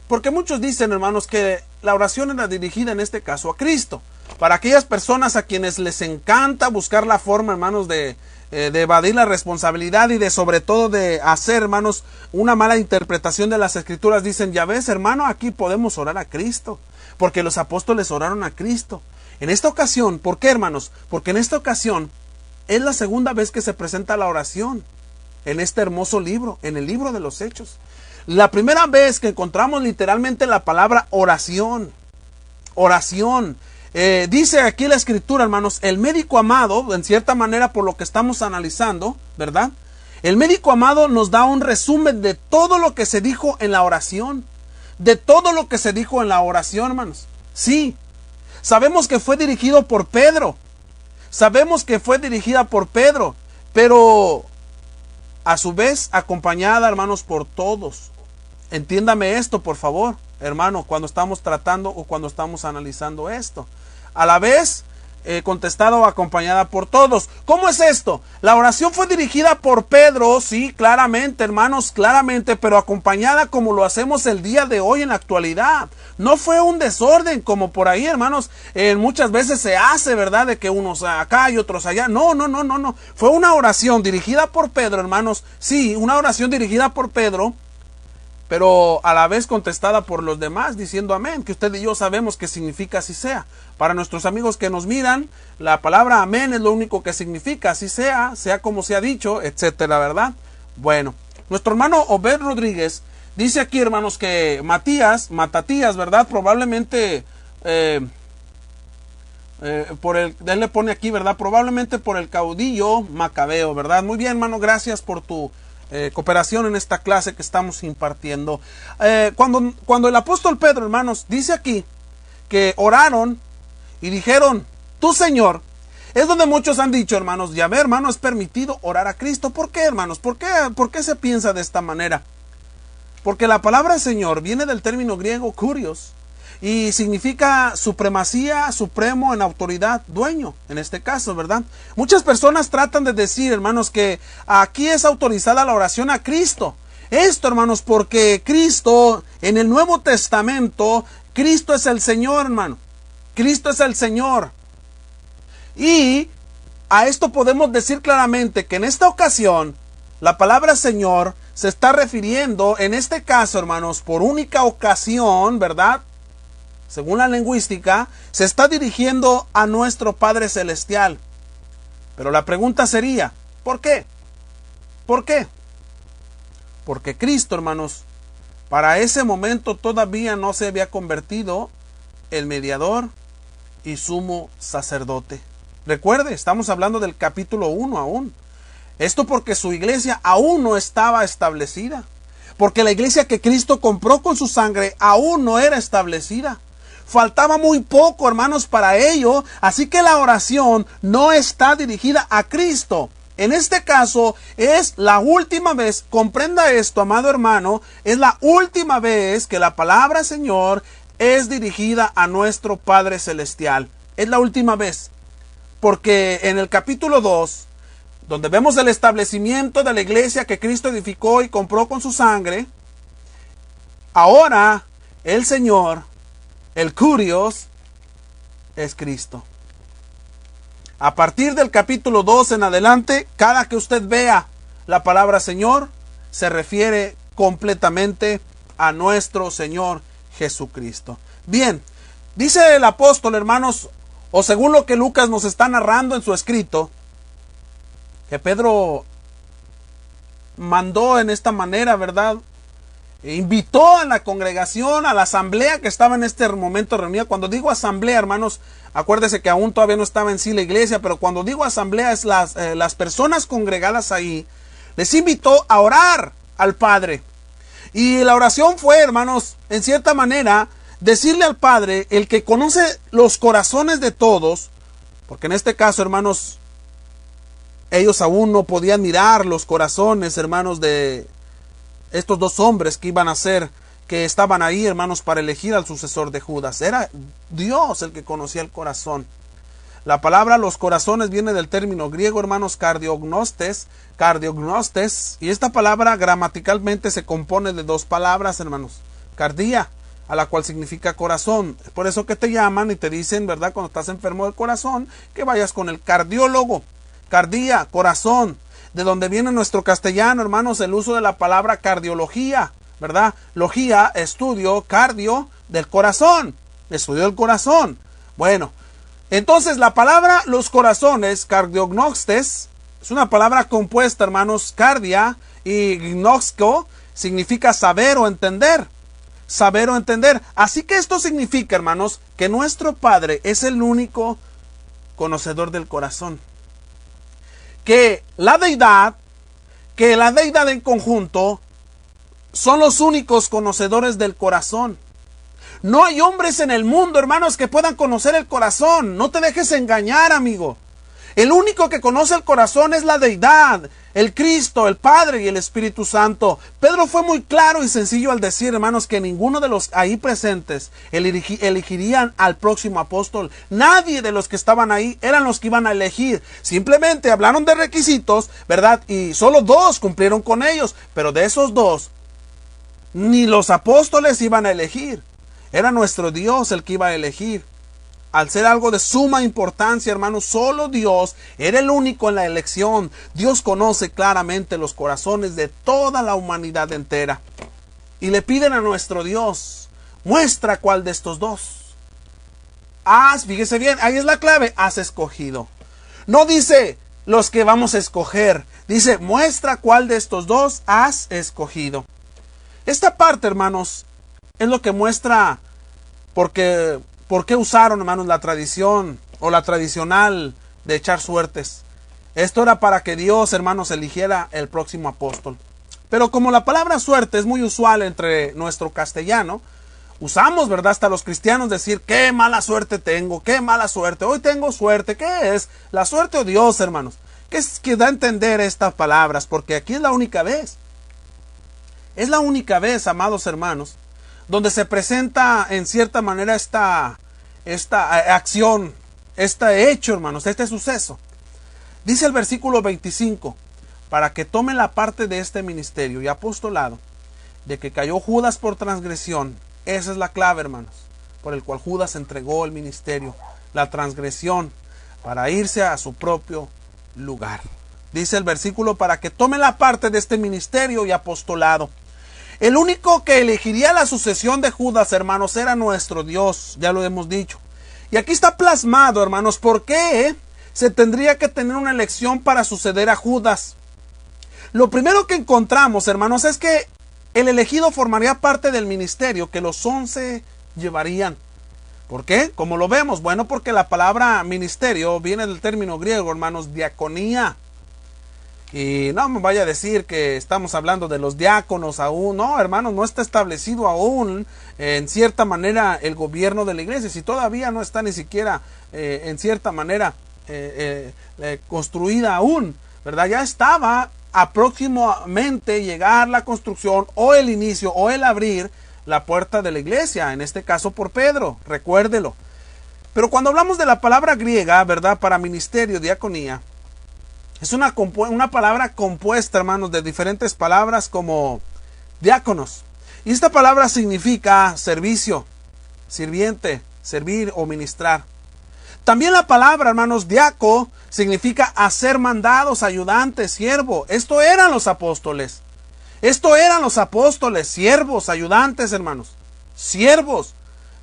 Porque muchos dicen, hermanos, que la oración era dirigida en este caso a Cristo. Para aquellas personas a quienes les encanta buscar la forma, hermanos, de evadir la responsabilidad y de sobre todo de hacer, hermanos, una mala interpretación de las escrituras, dicen, ya ves, hermano, aquí podemos orar a Cristo, porque los apóstoles oraron a Cristo. En esta ocasión, ¿por qué, hermanos? Porque en esta ocasión es la segunda vez que se presenta la oración en este hermoso libro, en el libro de los Hechos. La primera vez que encontramos literalmente la palabra oración. Oración. Dice aquí la escritura, hermanos, el médico amado, en cierta manera por lo que estamos analizando, ¿verdad? El médico amado nos da un resumen de todo lo que se dijo en la oración. De todo lo que se dijo en la oración, hermanos. Sí, sabemos que fue dirigido por Pedro. Sabemos que fue dirigida por Pedro, pero a su vez acompañada, hermanos, por todos. Entiéndame esto, por favor, hermano, cuando estamos tratando o cuando estamos analizando esto. A la vez, contestada o acompañada por todos. ¿Cómo es esto? La oración fue dirigida por Pedro, sí, claramente, hermanos, claramente, pero acompañada como lo hacemos el día de hoy en la actualidad. No fue un desorden como por ahí, hermanos, muchas veces se hace, ¿verdad? De que unos acá y otros allá. No. Fue una oración dirigida por Pedro, hermanos. Sí, una oración dirigida por Pedro, pero a la vez contestada por los demás, diciendo amén, que usted y yo sabemos que significa así sea. Para nuestros amigos que nos miran, la palabra amén es lo único que significa, así sea, sea como se ha dicho, etcétera, ¿verdad? Bueno, nuestro hermano Obed Rodríguez dice aquí, hermanos, que Matatías, ¿verdad? Probablemente, él le pone aquí, ¿verdad? Probablemente por el caudillo Macabeo, ¿verdad? Muy bien, hermano, gracias por tu cooperación en esta clase que estamos impartiendo. Cuando el apóstol Pedro, hermanos, dice aquí que oraron y dijeron, tú, Señor, es donde muchos han dicho, hermanos, ya ve, hermano, es permitido orar a Cristo. ¿Por qué, hermanos? ¿Por qué se piensa de esta manera? Porque la palabra Señor viene del término griego kurios y significa supremacía, supremo en autoridad, dueño, en este caso, ¿verdad? Muchas personas tratan de decir, hermanos, que aquí es autorizada la oración a Cristo. Esto, hermanos, porque Cristo, en el Nuevo Testamento, Cristo es el Señor, hermano. Cristo es el Señor. Y a esto podemos decir claramente que en esta ocasión, la palabra Señor se está refiriendo, en este caso, hermanos, por única ocasión, ¿verdad? Según la lingüística, se está dirigiendo a nuestro Padre Celestial. Pero la pregunta sería, ¿por qué? ¿Por qué? Porque Cristo, hermanos, para ese momento todavía no se había convertido el mediador y sumo sacerdote. Recuerde, estamos hablando del capítulo 1 aún. Esto porque su iglesia aún no estaba establecida. Porque la iglesia que Cristo compró con su sangre aún no era establecida. Faltaba muy poco, hermanos, para ello. Así que la oración no está dirigida a Cristo. En este caso es la última vez, comprenda esto, amado hermano, es la última vez que la palabra Señor es dirigida a nuestro Padre Celestial. Es la última vez. Porque en el capítulo 2, donde vemos el establecimiento de la iglesia que Cristo edificó y compró con su sangre, ahora el Señor, el Kurios, es Cristo. A partir del capítulo 2 en adelante, cada que usted vea la palabra Señor, se refiere completamente a nuestro Señor Jesucristo. Bien, dice el apóstol, hermanos, o según lo que Lucas nos está narrando en su escrito, que Pedro mandó en esta manera, ¿verdad? Invitó a la congregación, a la asamblea que estaba en este momento reunida. Cuando digo asamblea, hermanos, acuérdese que aún todavía no estaba en sí la iglesia, pero cuando digo asamblea es las personas congregadas ahí. Les invitó a orar al Padre. Y la oración fue, hermanos, en cierta manera, decirle al Padre, el que conoce los corazones de todos, porque en este caso, hermanos, ellos aún no podían mirar los corazones, hermanos, de estos dos hombres que iban a ser, que estaban ahí, hermanos, para elegir al sucesor de Judas. Era Dios el que conocía el corazón. La palabra los corazones viene del término griego, hermanos, cardiognostes, y esta palabra gramaticalmente se compone de dos palabras, hermanos. Cardía, a la cual significa corazón. Es por eso que te llaman y te dicen, ¿verdad?, cuando estás enfermo del corazón, que vayas con el cardiólogo. Cardía, corazón. De donde viene nuestro castellano, hermanos, el uso de la palabra cardiología, ¿verdad? Logía, estudio, cardio, del corazón. Estudio del corazón. Bueno, entonces la palabra los corazones, cardiognostes, es una palabra compuesta, hermanos, cardia, y gnosko significa saber o entender. Saber o entender. Así que esto significa, hermanos, que nuestro Padre es el único conocedor del corazón. Que la deidad en conjunto son los únicos conocedores del corazón. No hay hombres en el mundo, hermanos, que puedan conocer el corazón. No te dejes engañar, amigo. El único que conoce el corazón es la deidad, el Cristo, el Padre y el Espíritu Santo. Pedro fue muy claro y sencillo al decir, hermanos, que ninguno de los ahí presentes elegirían al próximo apóstol. Nadie de los que estaban ahí eran los que iban a elegir. Simplemente hablaron de requisitos, ¿verdad? Y solo dos cumplieron con ellos. Pero de esos dos, ni los apóstoles iban a elegir. Era nuestro Dios el que iba a elegir. Al ser algo de suma importancia, hermanos, solo Dios era el único en la elección. Dios conoce claramente los corazones de toda la humanidad entera. Y le piden a nuestro Dios, muestra cuál de estos dos fíjese bien, ahí es la clave, has escogido. No dice los que vamos a escoger, dice muestra cuál de estos dos has escogido. Esta parte, hermanos, es lo que muestra ¿por qué usaron, hermanos, la tradición o la tradicional de echar suertes? Esto era para que Dios, hermanos, eligiera el próximo apóstol. Pero como la palabra suerte es muy usual entre nuestro castellano, usamos, ¿verdad?, hasta los cristianos decir, qué mala suerte tengo, qué mala suerte, hoy tengo suerte. ¿Qué es? ¿La suerte o Dios, hermanos? ¿Qué es que da a entender estas palabras? Porque aquí es la única vez. Es la única vez, amados hermanos, donde se presenta en cierta manera esta acción, este hecho, hermanos, este suceso. Dice el versículo 25, para que tome la parte de este ministerio y apostolado, de que cayó Judas por transgresión. Esa es la clave, hermanos, por el cual Judas entregó el ministerio, la transgresión, para irse a su propio lugar. Dice el versículo, para que tome la parte de este ministerio y apostolado. El único que elegiría la sucesión de Judas, hermanos, era nuestro Dios, ya lo hemos dicho. Y aquí está plasmado, hermanos, ¿por qué se tendría que tener una elección para suceder a Judas? Lo primero que encontramos, hermanos, es que el elegido formaría parte del ministerio que los 11 llevarían. ¿Por qué? ¿Cómo lo vemos? Bueno, porque la palabra ministerio viene del término griego, hermanos, diaconía. Y no me vaya a decir que estamos hablando de los diáconos aún. No, hermanos, no está establecido aún en cierta manera el gobierno de la iglesia. Si todavía no está ni siquiera en cierta manera construida aún, ¿verdad? Ya estaba a próximamente llegar la construcción o el inicio o el abrir la puerta de la iglesia, en este caso por Pedro, recuérdelo. Pero cuando hablamos de la palabra griega, ¿verdad? Para ministerio, diaconía, es una palabra compuesta, hermanos, de diferentes palabras como diáconos. Y esta palabra significa servicio, sirviente, servir o ministrar. También la palabra, hermanos, diaco, significa hacer mandados, ayudantes, siervo. Esto eran los apóstoles. Esto eran los apóstoles, siervos, ayudantes, hermanos. Siervos.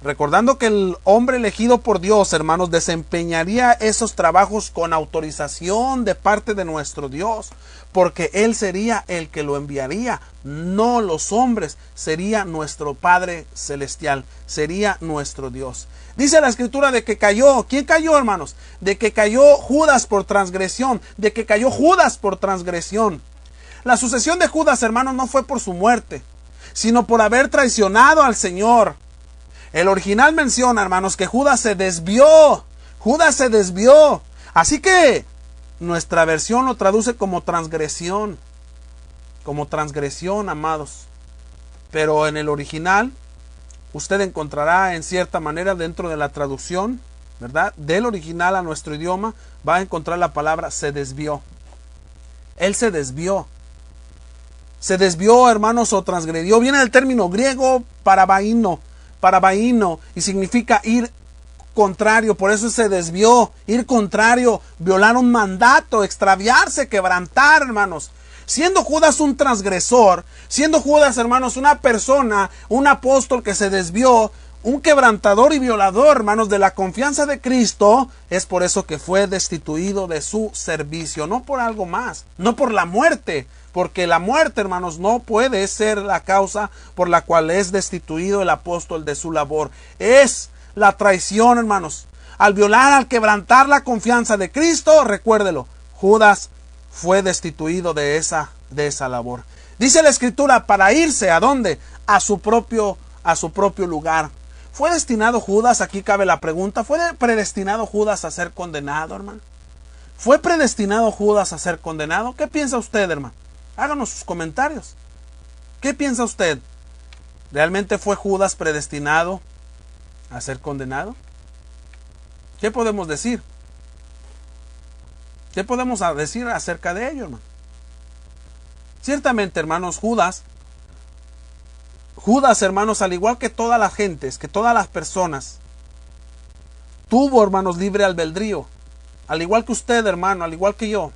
Recordando que el hombre elegido por Dios, hermanos, desempeñaría esos trabajos con autorización de parte de nuestro Dios, porque Él sería el que lo enviaría, no los hombres, sería nuestro Padre Celestial, sería nuestro Dios. Dice la Escritura de que cayó, ¿quién cayó, hermanos? De que cayó Judas por transgresión, de que cayó Judas por transgresión. La sucesión de Judas, hermanos, no fue por su muerte, sino por haber traicionado al Señor. El original menciona, hermanos, que Judas se desvió. Judas se desvió. Así que nuestra versión lo traduce como transgresión. Como transgresión, amados. Pero en el original, usted encontrará en cierta manera dentro de la traducción, ¿verdad? Del original a nuestro idioma, va a encontrar la palabra se desvió. Él se desvió. Se desvió, hermanos, o transgredió. Viene del término griego parabaino, y significa ir contrario. Por eso se desvió, ir contrario, violar un mandato, extraviarse, quebrantar, hermanos. Siendo Judas un transgresor, siendo Judas, hermanos, una persona, un apóstol que se desvió, un quebrantador y violador, hermanos, de la confianza de Cristo, es por eso que fue destituido de su servicio, no por algo más, no por la muerte, porque la muerte, hermanos, no puede ser la causa por la cual es destituido el apóstol de su labor. Es la traición, hermanos. Al violar, al quebrantar la confianza de Cristo, recuérdelo, Judas fue destituido de esa labor. Dice la Escritura, para irse, ¿a dónde? A su propio lugar. ¿Fue destinado Judas? Aquí cabe la pregunta. ¿Fue predestinado Judas a ser condenado, hermano? ¿Fue predestinado Judas a ser condenado? ¿Qué piensa usted, hermano? Háganos sus comentarios. ¿Qué piensa usted? ¿Realmente fue Judas predestinado a ser condenado? ¿Qué podemos decir? ¿Qué podemos decir acerca de ello, hermano? Ciertamente, hermanos, Judas, hermanos, al igual que todas las gentes, que todas las personas, tuvo, hermanos, libre albedrío. Al igual que usted, hermano, al igual que yo.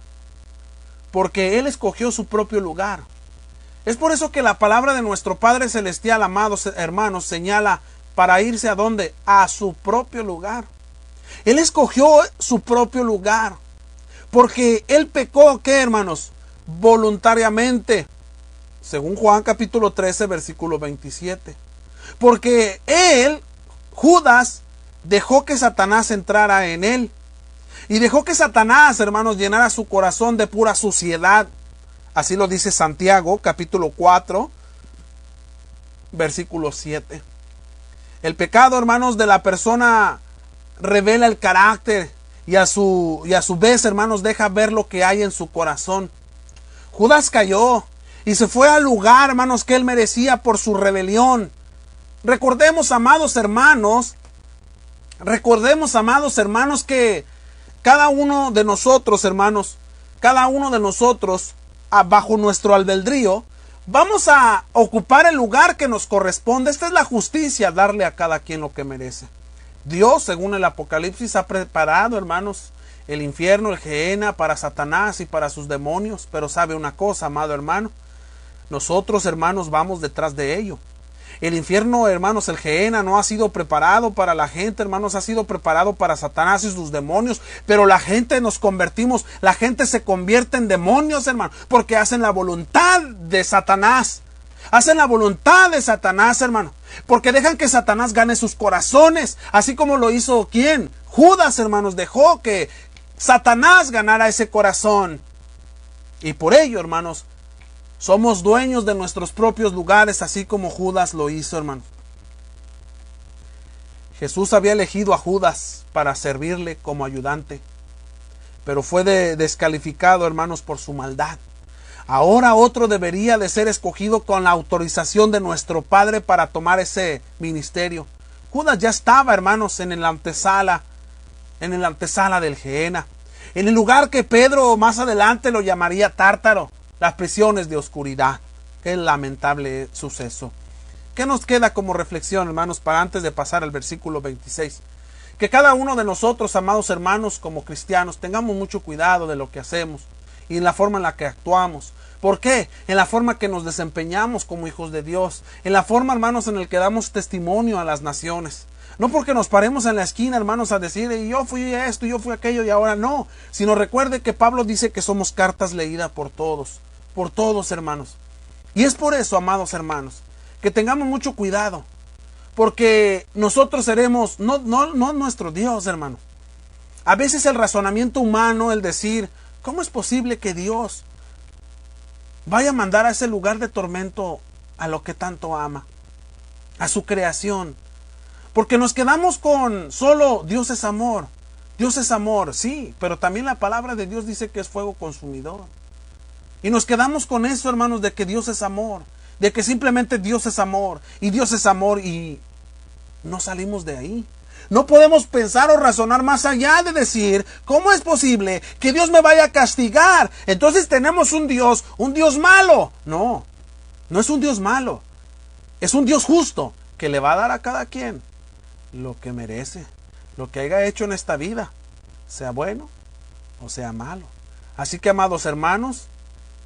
Porque Él escogió su propio lugar. Es por eso que la palabra de nuestro Padre Celestial, amados hermanos, señala para irse ¿a dónde? A su propio lugar. Él escogió su propio lugar. Porque Él pecó, ¿qué, hermanos? Voluntariamente. Según Juan capítulo 13, versículo 27. Porque Él, Judas, dejó que Satanás entrara en Él. Y dejó que Satanás, hermanos, llenara su corazón de pura suciedad. Así lo dice Santiago, capítulo 4, versículo 7. El pecado, hermanos, de la persona revela el carácter y a su vez, hermanos, deja ver lo que hay en su corazón. Judas cayó y se fue al lugar, hermanos, que él merecía por su rebelión. Recordemos, amados hermanos, que cada uno de nosotros, hermanos, bajo nuestro albedrío, vamos a ocupar el lugar que nos corresponde. Esta es la justicia, darle a cada quien lo que merece. Dios, según el Apocalipsis, ha preparado, hermanos, el infierno, el Gehenna, para Satanás y para sus demonios. Pero sabe una cosa, amado hermano, nosotros, hermanos, vamos detrás de ello. El infierno, hermanos, el Gehenna no ha sido preparado para la gente, hermanos, ha sido preparado para Satanás y sus demonios. Pero la gente nos convertimos, la gente se convierte en demonios, hermanos, porque hacen la voluntad de Satanás. Hacen la voluntad de Satanás, hermano, porque dejan que Satanás gane sus corazones, así como lo hizo ¿quién? Judas, hermanos, dejó que Satanás ganara ese corazón. Y por ello, hermanos, somos dueños de nuestros propios lugares, así como Judas lo hizo, hermanos. Jesús había elegido a Judas para servirle como ayudante, pero fue descalificado, hermanos, por su maldad. Ahora otro debería de ser escogido con la autorización de nuestro Padre para tomar ese ministerio. Judas ya estaba, hermanos, en la antesala del Gehenna, en el lugar que Pedro más adelante lo llamaría Tártaro, las prisiones de oscuridad. Qué lamentable suceso. ¿Qué nos queda como reflexión, hermanos, para antes de pasar al versículo 26? Que cada uno de nosotros, amados hermanos, como cristianos, tengamos mucho cuidado de lo que hacemos y en la forma en la que actuamos. ¿Por qué? En la forma que nos desempeñamos como hijos de Dios. En la forma, hermanos, en la que damos testimonio a las naciones. No porque nos paremos en la esquina, hermanos, a decir, yo fui esto, yo fui aquello y ahora no. Sino recuerde que Pablo dice que somos cartas leídas por todos, hermanos. Y es por eso, amados hermanos, que tengamos mucho cuidado. Porque nosotros seremos, no nuestro Dios, hermano. A veces el razonamiento humano, el decir, ¿cómo es posible que Dios vaya a mandar a ese lugar de tormento a lo que tanto ama? A su creación. Porque nos quedamos con solo Dios es amor. Dios es amor, sí, pero también la palabra de Dios dice que es fuego consumidor. Y nos quedamos con eso, hermanos, de que Dios es amor. De que simplemente Dios es amor. Y Dios es amor y no salimos de ahí. No podemos pensar o razonar más allá de decir, ¿cómo es posible que Dios me vaya a castigar? Entonces tenemos un Dios malo. No, no es un Dios malo. Es un Dios justo que le va a dar a cada quien lo que merece, lo que haya hecho en esta vida, sea bueno o sea malo. Así que, amados hermanos,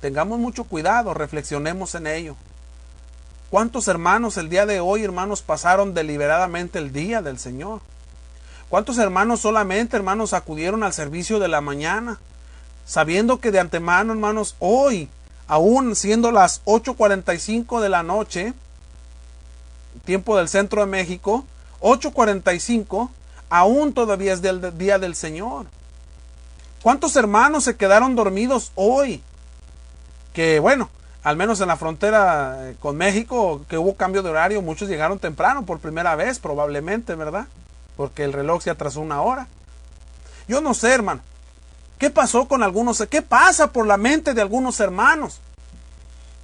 tengamos mucho cuidado, reflexionemos en ello. ¿Cuántos hermanos el día de hoy, hermanos, pasaron deliberadamente el día del Señor? ¿Cuántos hermanos solamente, hermanos, acudieron al servicio de la mañana, sabiendo que de antemano, hermanos, hoy, aún siendo las 8:45 de la noche, tiempo del centro de México, 8:45, aún todavía es del día del Señor? ¿Cuántos hermanos se quedaron dormidos hoy? Que bueno, al menos en la frontera con México, que hubo cambio de horario, muchos llegaron temprano por primera vez, probablemente, ¿verdad? Porque el reloj se atrasó 1 hora. Yo no sé, hermano, ¿qué pasó con algunos? ¿Qué pasa por la mente de algunos hermanos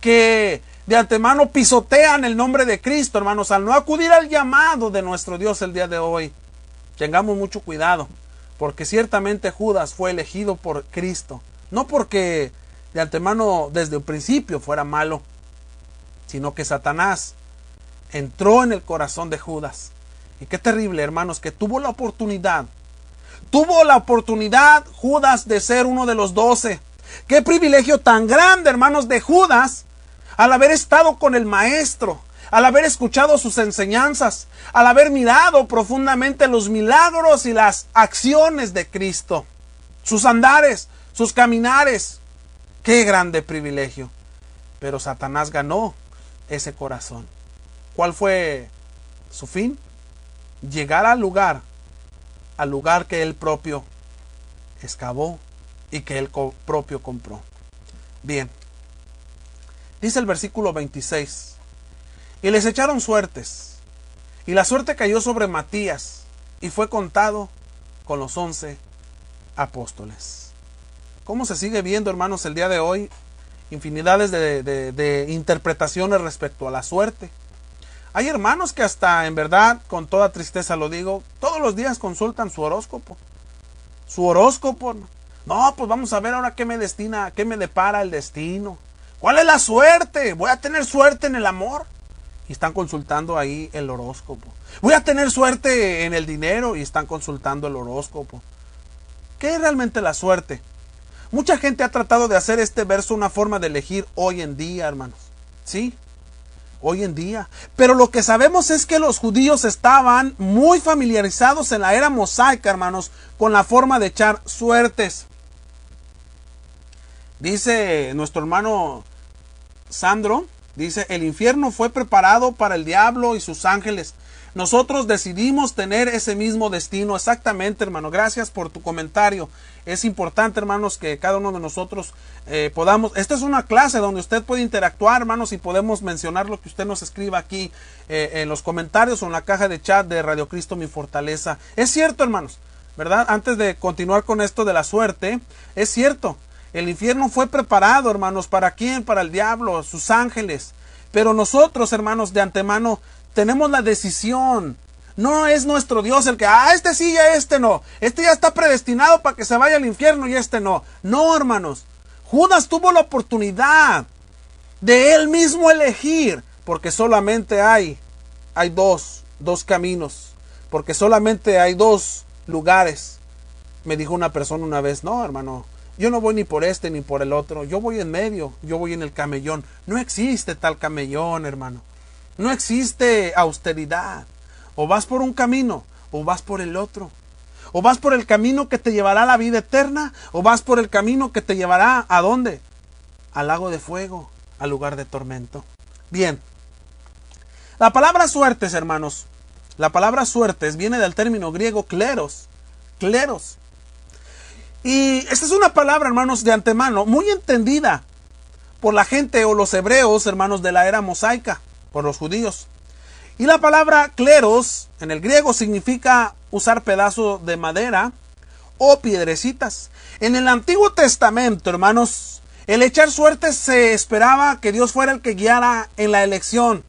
que de antemano pisotean el nombre de Cristo, hermanos, al no acudir al llamado de nuestro Dios el día de hoy? Tengamos mucho cuidado, porque ciertamente Judas fue elegido por Cristo, no porque de antemano desde el principio fuera malo, sino que Satanás entró en el corazón de Judas. Y qué terrible, hermanos, que tuvo la oportunidad Judas de ser uno de los 12. Qué privilegio tan grande, hermanos, de Judas, al haber estado con el Maestro, al haber escuchado sus enseñanzas, al haber mirado profundamente los milagros y las acciones de Cristo, sus andares, sus caminares. Qué grande privilegio. Pero Satanás ganó ese corazón. ¿Cuál fue su fin? Llegar al lugar que él propio excavó y que él propio compró. Bien, dice el versículo 26, y les echaron suertes, y la suerte cayó sobre Matías, y fue contado con los 11 apóstoles. ¿Cómo se sigue viendo, hermanos, el día de hoy? Infinidades de interpretaciones respecto a la suerte. Hay hermanos que hasta, en verdad, con toda tristeza lo digo, todos los días consultan su horóscopo. Su horóscopo. No, pues vamos a ver ahora qué me depara el destino. ¿Cuál es la suerte? ¿Voy a tener suerte en el amor? Y están consultando ahí el horóscopo. ¿Voy a tener suerte en el dinero? Y están consultando el horóscopo. ¿Qué es realmente la suerte? Mucha gente ha tratado de hacer este verso una forma de elegir hoy en día, hermanos. ¿Sí? hoy en día. Pero lo que sabemos es que los judíos estaban muy familiarizados en la era mosaica, hermanos, con la forma de echar suertes. Dice nuestro hermano Sandro, dice, el infierno fue preparado para el diablo y sus ángeles. Nosotros decidimos tener ese mismo destino. Exactamente, hermano. Gracias por tu comentario. Es importante, hermanos, que cada uno de nosotros podamos... Esta es una clase donde usted puede interactuar, hermanos, y podemos mencionar lo que usted nos escriba aquí en los comentarios o en la caja de chat de Radio Cristo Mi Fortaleza. Es cierto, hermanos, ¿verdad? Antes de continuar con esto de la suerte, es cierto. El infierno fue preparado, hermanos, ¿para quién? Para el diablo, sus ángeles. Pero nosotros, hermanos, de antemano tenemos la decisión. No es nuestro Dios el que, este sí y este no. Este ya está predestinado para que se vaya al infierno y este no. No, hermanos. Judas tuvo la oportunidad de él mismo elegir, porque solamente hay dos caminos, porque solamente hay dos lugares. Me dijo una persona una vez, no, hermano, yo no voy ni por este ni por el otro, yo voy en medio, yo voy en el camellón. No existe tal camellón, hermano. No existe austeridad. O vas por un camino, o vas por el otro. O vas por el camino que te llevará a la vida eterna, o vas por el camino que te llevará ¿a dónde? Al lago de fuego, al lugar de tormento. Bien. La palabra suertes, hermanos, la palabra suertes viene del término griego kleros. Kleros. Y esta es una palabra, hermanos, de antemano, muy entendida por la gente o los hebreos, hermanos, de la era mosaica, por los judíos. Y la palabra kleros en el griego significa usar pedazos de madera o piedrecitas. En el Antiguo Testamento, hermanos, el echar suertes se esperaba que Dios fuera el que guiara en la elección.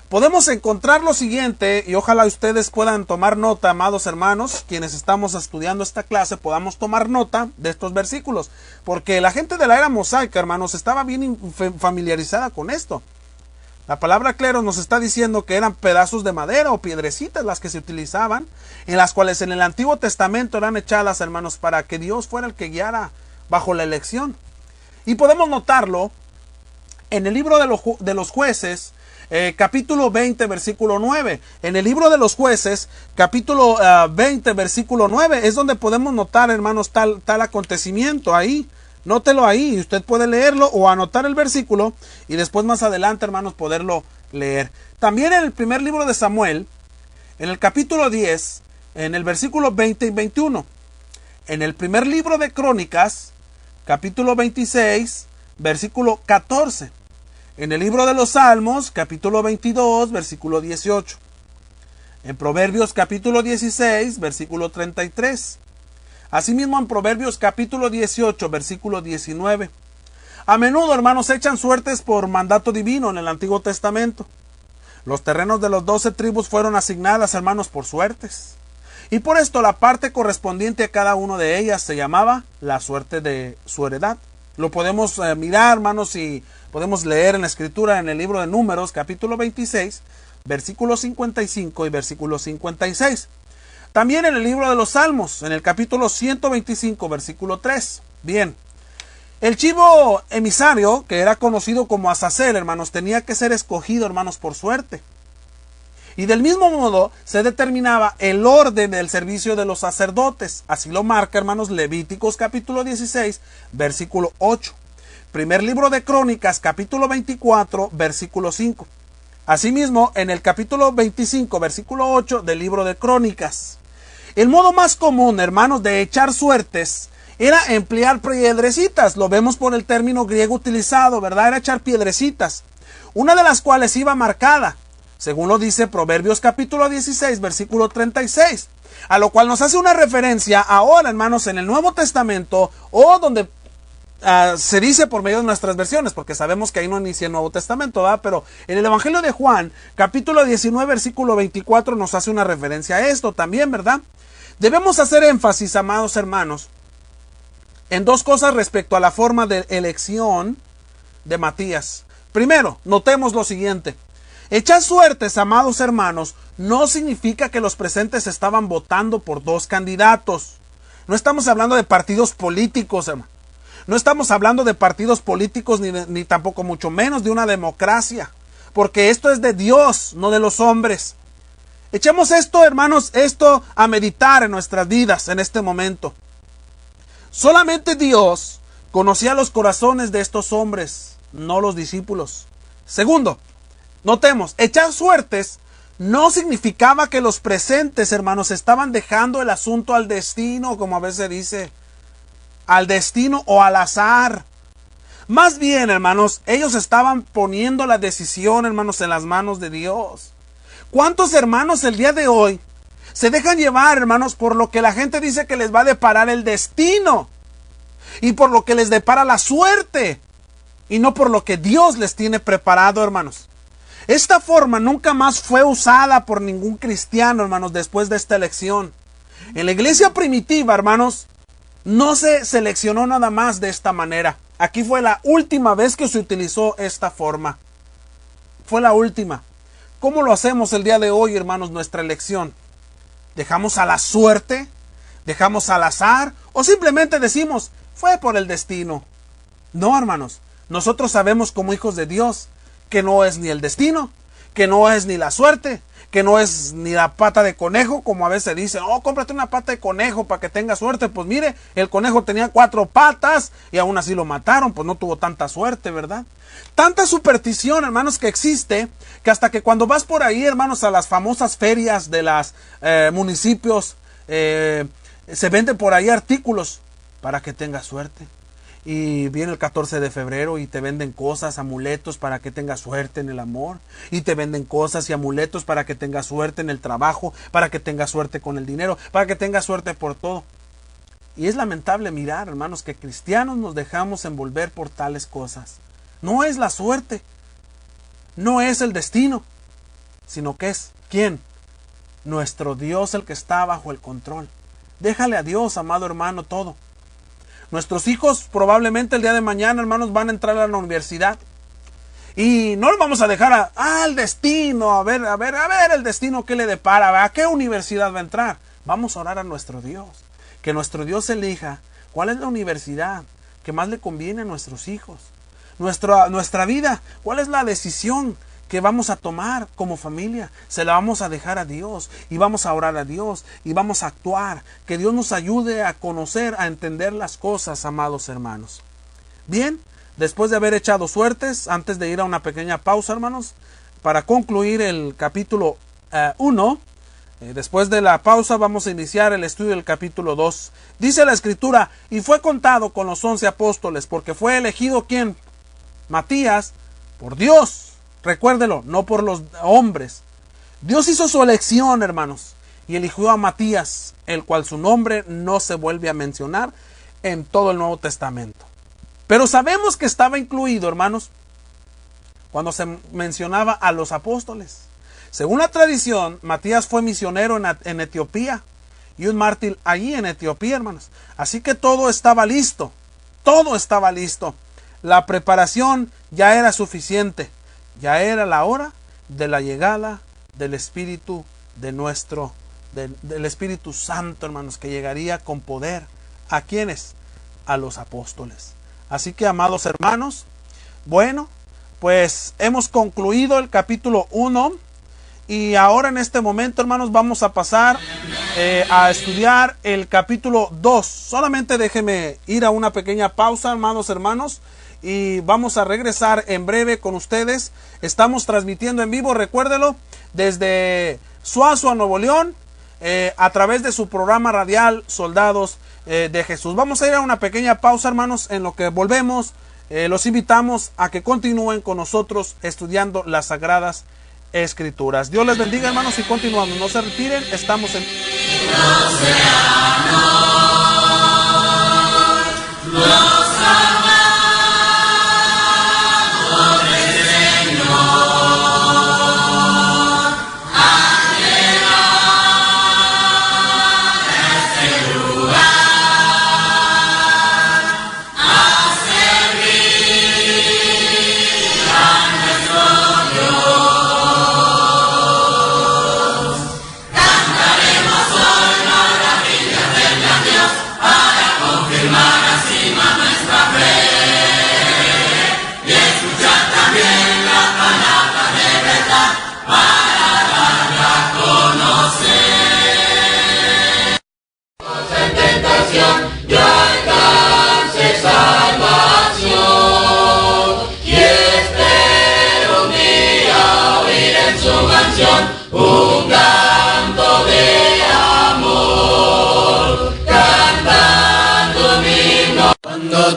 Podemos encontrar lo siguiente, y ojalá ustedes puedan tomar nota, amados hermanos, quienes estamos estudiando esta clase, podamos tomar nota de estos versículos, porque la gente de la era mosaica, hermanos, estaba bien familiarizada con esto. La palabra cleros nos está diciendo que eran pedazos de madera o piedrecitas las que se utilizaban, en las cuales en el Antiguo Testamento eran echadas, hermanos, para que Dios fuera el que guiara bajo la elección. Y podemos notarlo en el libro de los jueces, capítulo 20, versículo 9. En el libro de los jueces, capítulo 20, versículo 9, es donde podemos notar, hermanos, tal acontecimiento ahí. Nótelo ahí, usted puede leerlo o anotar el versículo y después más adelante, hermanos, poderlo leer. También en el primer libro de Samuel, en el capítulo 10, en el versículo 20 y 21. En el primer libro de Crónicas, capítulo 26, versículo 14. En el libro de los Salmos, capítulo 22, versículo 18. En Proverbios, capítulo 16, versículo 33. Asimismo en Proverbios capítulo 18, versículo 19. A menudo, hermanos, echan suertes por mandato divino en el Antiguo Testamento. Los terrenos de los 12 tribus fueron asignadas, hermanos, por suertes. Y por esto la parte correspondiente a cada una de ellas se llamaba la suerte de su heredad. Lo podemos mirar, hermanos, y podemos leer en la Escritura en el libro de Números, capítulo 26, versículo 55 y versículo 56. También en el libro de los Salmos, en el capítulo 125, versículo 3. Bien, el chivo emisario, que era conocido como Azazel, hermanos, tenía que ser escogido, hermanos, por suerte. Y del mismo modo se determinaba el orden del servicio de los sacerdotes. Así lo marca, hermanos, Levíticos capítulo 16, versículo 8. Primer libro de Crónicas, capítulo 24, versículo 5. Asimismo, en el capítulo 25, versículo 8 del libro de Crónicas. El modo más común, hermanos, de echar suertes era emplear piedrecitas. Lo vemos por el término griego utilizado, ¿verdad? Era echar piedrecitas. Una de las cuales iba marcada, según lo dice Proverbios capítulo 16, versículo 36. A lo cual nos hace una referencia ahora, hermanos, en el Nuevo Testamento, o donde se dice por medio de nuestras versiones, porque sabemos que ahí no inicia el Nuevo Testamento, ¿verdad? Pero en el Evangelio de Juan, capítulo 19, versículo 24, nos hace una referencia a esto también, ¿verdad? Debemos hacer énfasis, amados hermanos, en dos cosas respecto a la forma de elección de Matías. Primero, notemos lo siguiente. Echar suertes, amados hermanos, no significa que los presentes estaban votando por dos candidatos. No estamos hablando de partidos políticos, hermano. No estamos hablando de partidos políticos ni tampoco mucho menos de una democracia. porque esto es de Dios, no de los hombres. Echemos esto, hermanos, esto a meditar en nuestras vidas en este momento. Solamente Dios conocía los corazones de estos hombres, no los discípulos. Segundo, notemos, echar suertes no significaba que los presentes, hermanos, estaban dejando el asunto al destino, como a veces dice, al destino o al azar. Más bien, hermanos, ellos estaban poniendo la decisión, hermanos, en las manos de Dios. ¿Cuántos hermanos el día de hoy se dejan llevar, hermanos, por lo que la gente dice que les va a deparar el destino y por lo que les depara la suerte y no por lo que Dios les tiene preparado, hermanos? Esta forma nunca más fue usada por ningún cristiano, hermanos, después de esta elección. En la iglesia primitiva, hermanos, no se seleccionó nada más de esta manera. Aquí fue la última vez que se utilizó esta forma. Fue la última. ¿Cómo lo hacemos el día de hoy, hermanos, nuestra elección? ¿Dejamos a la suerte? ¿Dejamos al azar? ¿O simplemente decimos, fue por el destino? No, hermanos. Nosotros sabemos como hijos de Dios que no es ni el destino, que no es ni la suerte, que no es ni la pata de conejo, como a veces dicen, oh, cómprate una pata de conejo para que tenga suerte. Pues mire, el conejo tenía 4 patas y aún así lo mataron, pues no tuvo tanta suerte, ¿verdad? Tanta superstición, hermanos, que existe, que hasta que cuando vas por ahí, hermanos, a las famosas ferias de los municipios, se venden por ahí artículos para que tengas suerte. Y viene el 14 de febrero y te venden cosas, amuletos para que tengas suerte en el amor. Y te venden cosas y amuletos para que tengas suerte en el trabajo, para que tengas suerte con el dinero, para que tengas suerte por todo. Y es lamentable mirar, hermanos, que cristianos nos dejamos envolver por tales cosas. No es la suerte, no es el destino, sino que es, ¿quién? Nuestro Dios, el que está bajo el control. Déjale a Dios, amado hermano, todo. Nuestros hijos probablemente el día de mañana, hermanos, van a entrar a la universidad. Y no los vamos a dejar al destino, a ver el destino que le depara, ¿a qué universidad va a entrar? Vamos a orar a nuestro Dios. Que nuestro Dios elija cuál es la universidad que más le conviene a nuestros hijos. Nuestra vida, cuál es la decisión que vamos a tomar como familia. Se la vamos a dejar a Dios y vamos a orar a Dios y vamos a actuar. Que Dios nos ayude a conocer, a entender las cosas, amados hermanos. Bien, después de haber echado suertes, antes de ir a una pequeña pausa, hermanos, para concluir el capítulo 1, después de la pausa vamos a iniciar el estudio del capítulo 2. Dice la Escritura, y fue contado con los 11 apóstoles, porque fue elegido, ¿quién? Matías, por Dios. Recuérdelo, no por los hombres. Dios hizo su elección, hermanos, y eligió a Matías, el cual su nombre no se vuelve a mencionar en todo el Nuevo Testamento. Pero sabemos que estaba incluido, hermanos, cuando se mencionaba a los apóstoles. Según la tradición, Matías fue misionero en Etiopía y un mártir allí en Etiopía, hermanos. Así que todo estaba listo. Todo estaba listo. La preparación ya era suficiente. Ya era la hora de la llegada del Espíritu del Espíritu Santo, hermanos, que llegaría con poder. ¿A quiénes? A los apóstoles. Así que, amados hermanos, bueno, pues hemos concluido el capítulo 1 y ahora en este momento, hermanos, vamos a pasar a estudiar el capítulo 2. Solamente déjeme ir a una pequeña pausa, amados hermanos, y vamos a regresar en breve con ustedes. Estamos transmitiendo en vivo, recuérdelo, desde Suazua, Nuevo León, a través de su programa radial Soldados de Jesús. Vamos a ir a una pequeña pausa, hermanos, en lo que volvemos. Los invitamos a que continúen con nosotros estudiando las Sagradas Escrituras. Dios les bendiga, hermanos, y continuamos. No se retiren, estamos en...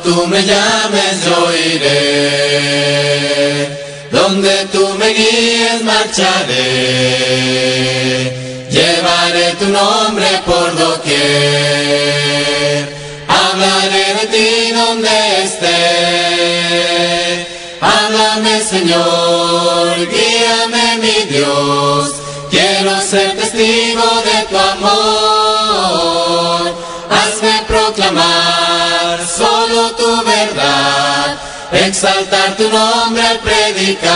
tú me llames yo iré, donde tú me guíes marcharé, llevaré tu nombre por doquier, hablaré de ti donde esté. Háblame, Señor, guíame, mi Dios, quiero ser testigo de tu amor. Hazme proclamar solo tu verdad, exaltar tu nombre al predicar.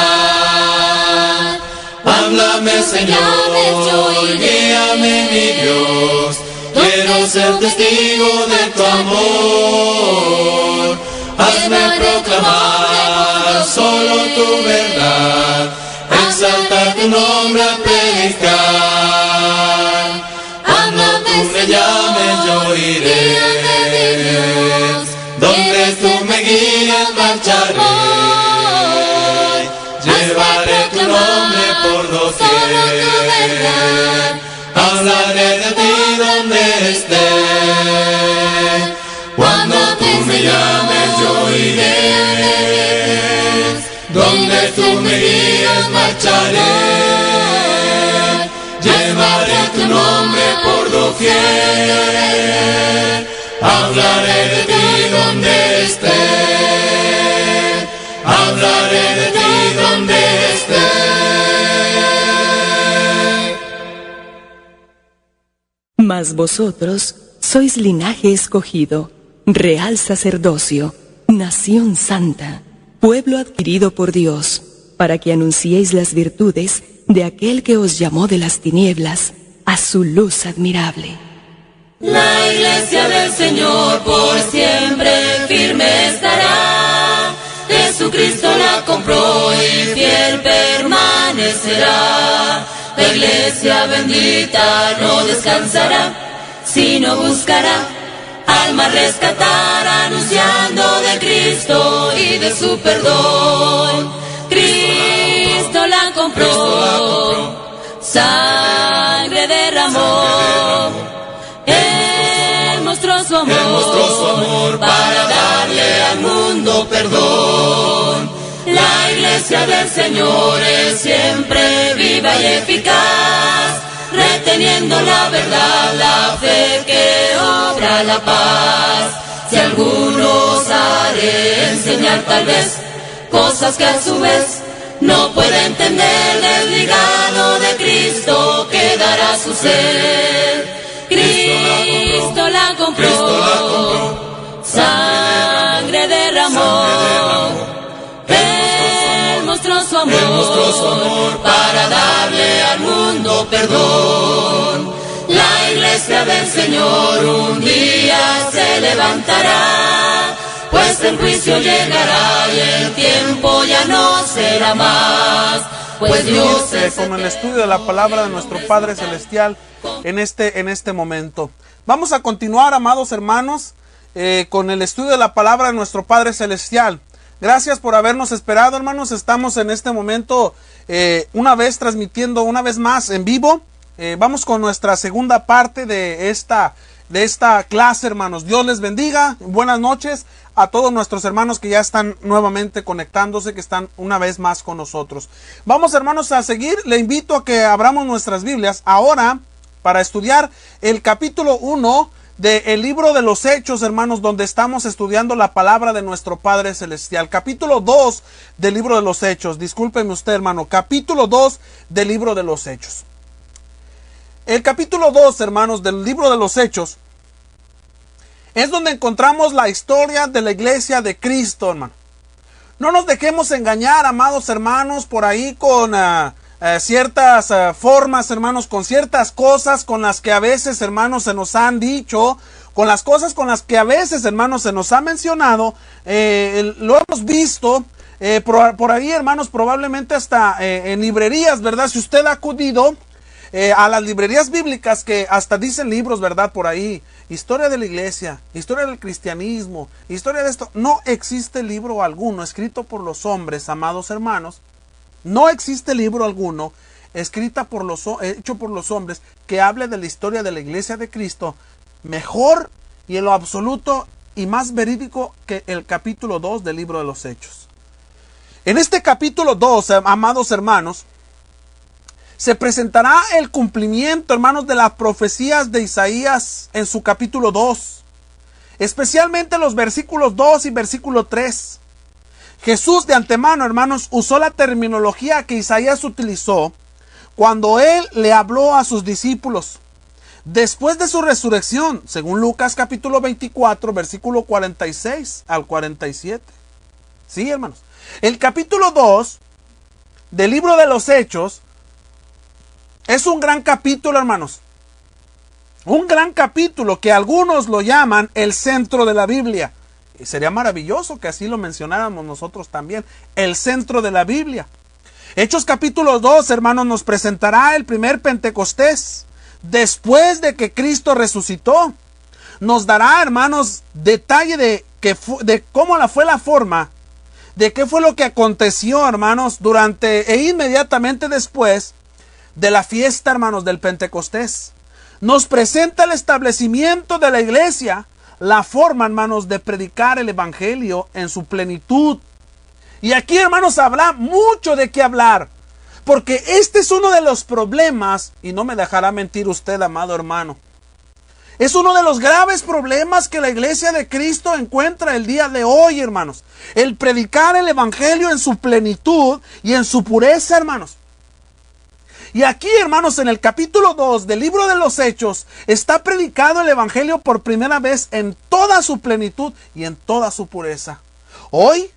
Háblame, Señor, guíame, mi Dios, quiero ser testigo de tu amor. Hazme proclamar solo tu verdad, exaltar tu nombre al predicar. Cuando tú me llames yo iré, donde tú me guías marcharé, llevaré tu nombre por doquier, hablaré de ti donde esté. Cuando tú me llames yo iré, donde tú me guías marcharé, llevaré tu nombre por doquier, hablaré de ti donde esté, hablaré de ti donde esté. Mas vosotros sois linaje escogido, real sacerdocio, nación santa, pueblo adquirido por Dios, para que anunciéis las virtudes de aquel que os llamó de las tinieblas a su luz admirable. La iglesia del Señor por siempre firme estará. Jesucristo la compró y fiel permanecerá. La iglesia bendita no descansará, sino buscará alma rescatar, anunciando de Cristo y de su perdón. Cristo la compró, sangre derramó, Él mostró su amor para darle al mundo perdón. La iglesia del Señor es siempre viva y eficaz, reteniendo la verdad, la fe que obra la paz. Si alguno osare enseñar tal vez cosas que a su vez no puede entender, desligado de Cristo quedará su ser. Cristo la compró, sangre derramó, Él mostró su amor para darle al mundo perdón. La iglesia del Señor un día se levantará, pues el juicio llegará y el tiempo ya no será más. Pues Dios con el estudio de la palabra de nuestro Padre Celestial en este momento. Vamos a continuar, amados hermanos, con el estudio de la palabra de nuestro Padre Celestial. Gracias por habernos esperado, hermanos. Estamos en este momento una vez transmitiendo una vez más en vivo. Vamos con nuestra segunda parte de esta clase, hermanos. Dios les bendiga. Buenas noches a todos nuestros hermanos que ya están nuevamente conectándose, que están una vez más con nosotros. Vamos, hermanos, a seguir. Le invito a que abramos nuestras Biblias ahora para estudiar el capítulo 1 del libro de los Hechos, hermanos, donde estamos estudiando la palabra de nuestro Padre Celestial. Capítulo 2 del libro de los Hechos. Discúlpeme usted, hermano. Capítulo 2 del libro de los Hechos. El capítulo 2, hermanos, del libro de los Hechos es donde encontramos la historia de la iglesia de Cristo, hermano. No nos dejemos engañar, amados hermanos, por ahí con ciertas formas, hermanos, con ciertas cosas con las que a veces, hermanos, se nos han dicho, con las cosas con las que a veces, hermanos, se nos ha mencionado. Lo hemos visto por ahí, hermanos, probablemente hasta en librerías, ¿verdad? Si usted ha acudido a las librerías bíblicas, que hasta dicen libros, ¿verdad? Por ahí, historia de la iglesia, historia del cristianismo, historia de esto. No existe libro alguno escrito por los hombres, amados hermanos. No existe libro alguno hecho por los hombres que hable de la historia de la iglesia de Cristo mejor y en lo absoluto y más verídico que el capítulo 2 del libro de los Hechos. En este capítulo 2, amados hermanos, se presentará el cumplimiento, hermanos, de las profecías de Isaías en su capítulo 2. Especialmente los versículos 2 y versículo 3. Jesús de antemano, hermanos, usó la terminología que Isaías utilizó cuando él le habló a sus discípulos. Después de su resurrección, según Lucas capítulo 24, versículo 46 al 47. Sí, hermanos. El capítulo 2 del libro de los Hechos es un gran capítulo, hermanos. Un gran capítulo que algunos lo llaman el centro de la Biblia. Y sería maravilloso que así lo mencionáramos nosotros también. El centro de la Biblia. Hechos capítulo 2, hermanos, nos presentará el primer Pentecostés. Después de que Cristo resucitó. Nos dará, hermanos, detalle de cómo fue la forma. De qué fue lo que aconteció, hermanos, durante e inmediatamente después de la fiesta, hermanos, del Pentecostés. Nos presenta el establecimiento de la iglesia, la forma, hermanos, de predicar el evangelio en su plenitud. Y aquí, hermanos, habrá mucho de qué hablar, porque este es uno de los problemas, y no me dejará mentir usted, amado hermano. Es uno de los graves problemas que la iglesia de Cristo encuentra el día de hoy, hermanos. El predicar el evangelio en su plenitud y en su pureza, hermanos. Y aquí, hermanos, en el capítulo 2 del libro de los Hechos, está predicado el evangelio por primera vez en toda su plenitud y en toda su pureza. Hoy,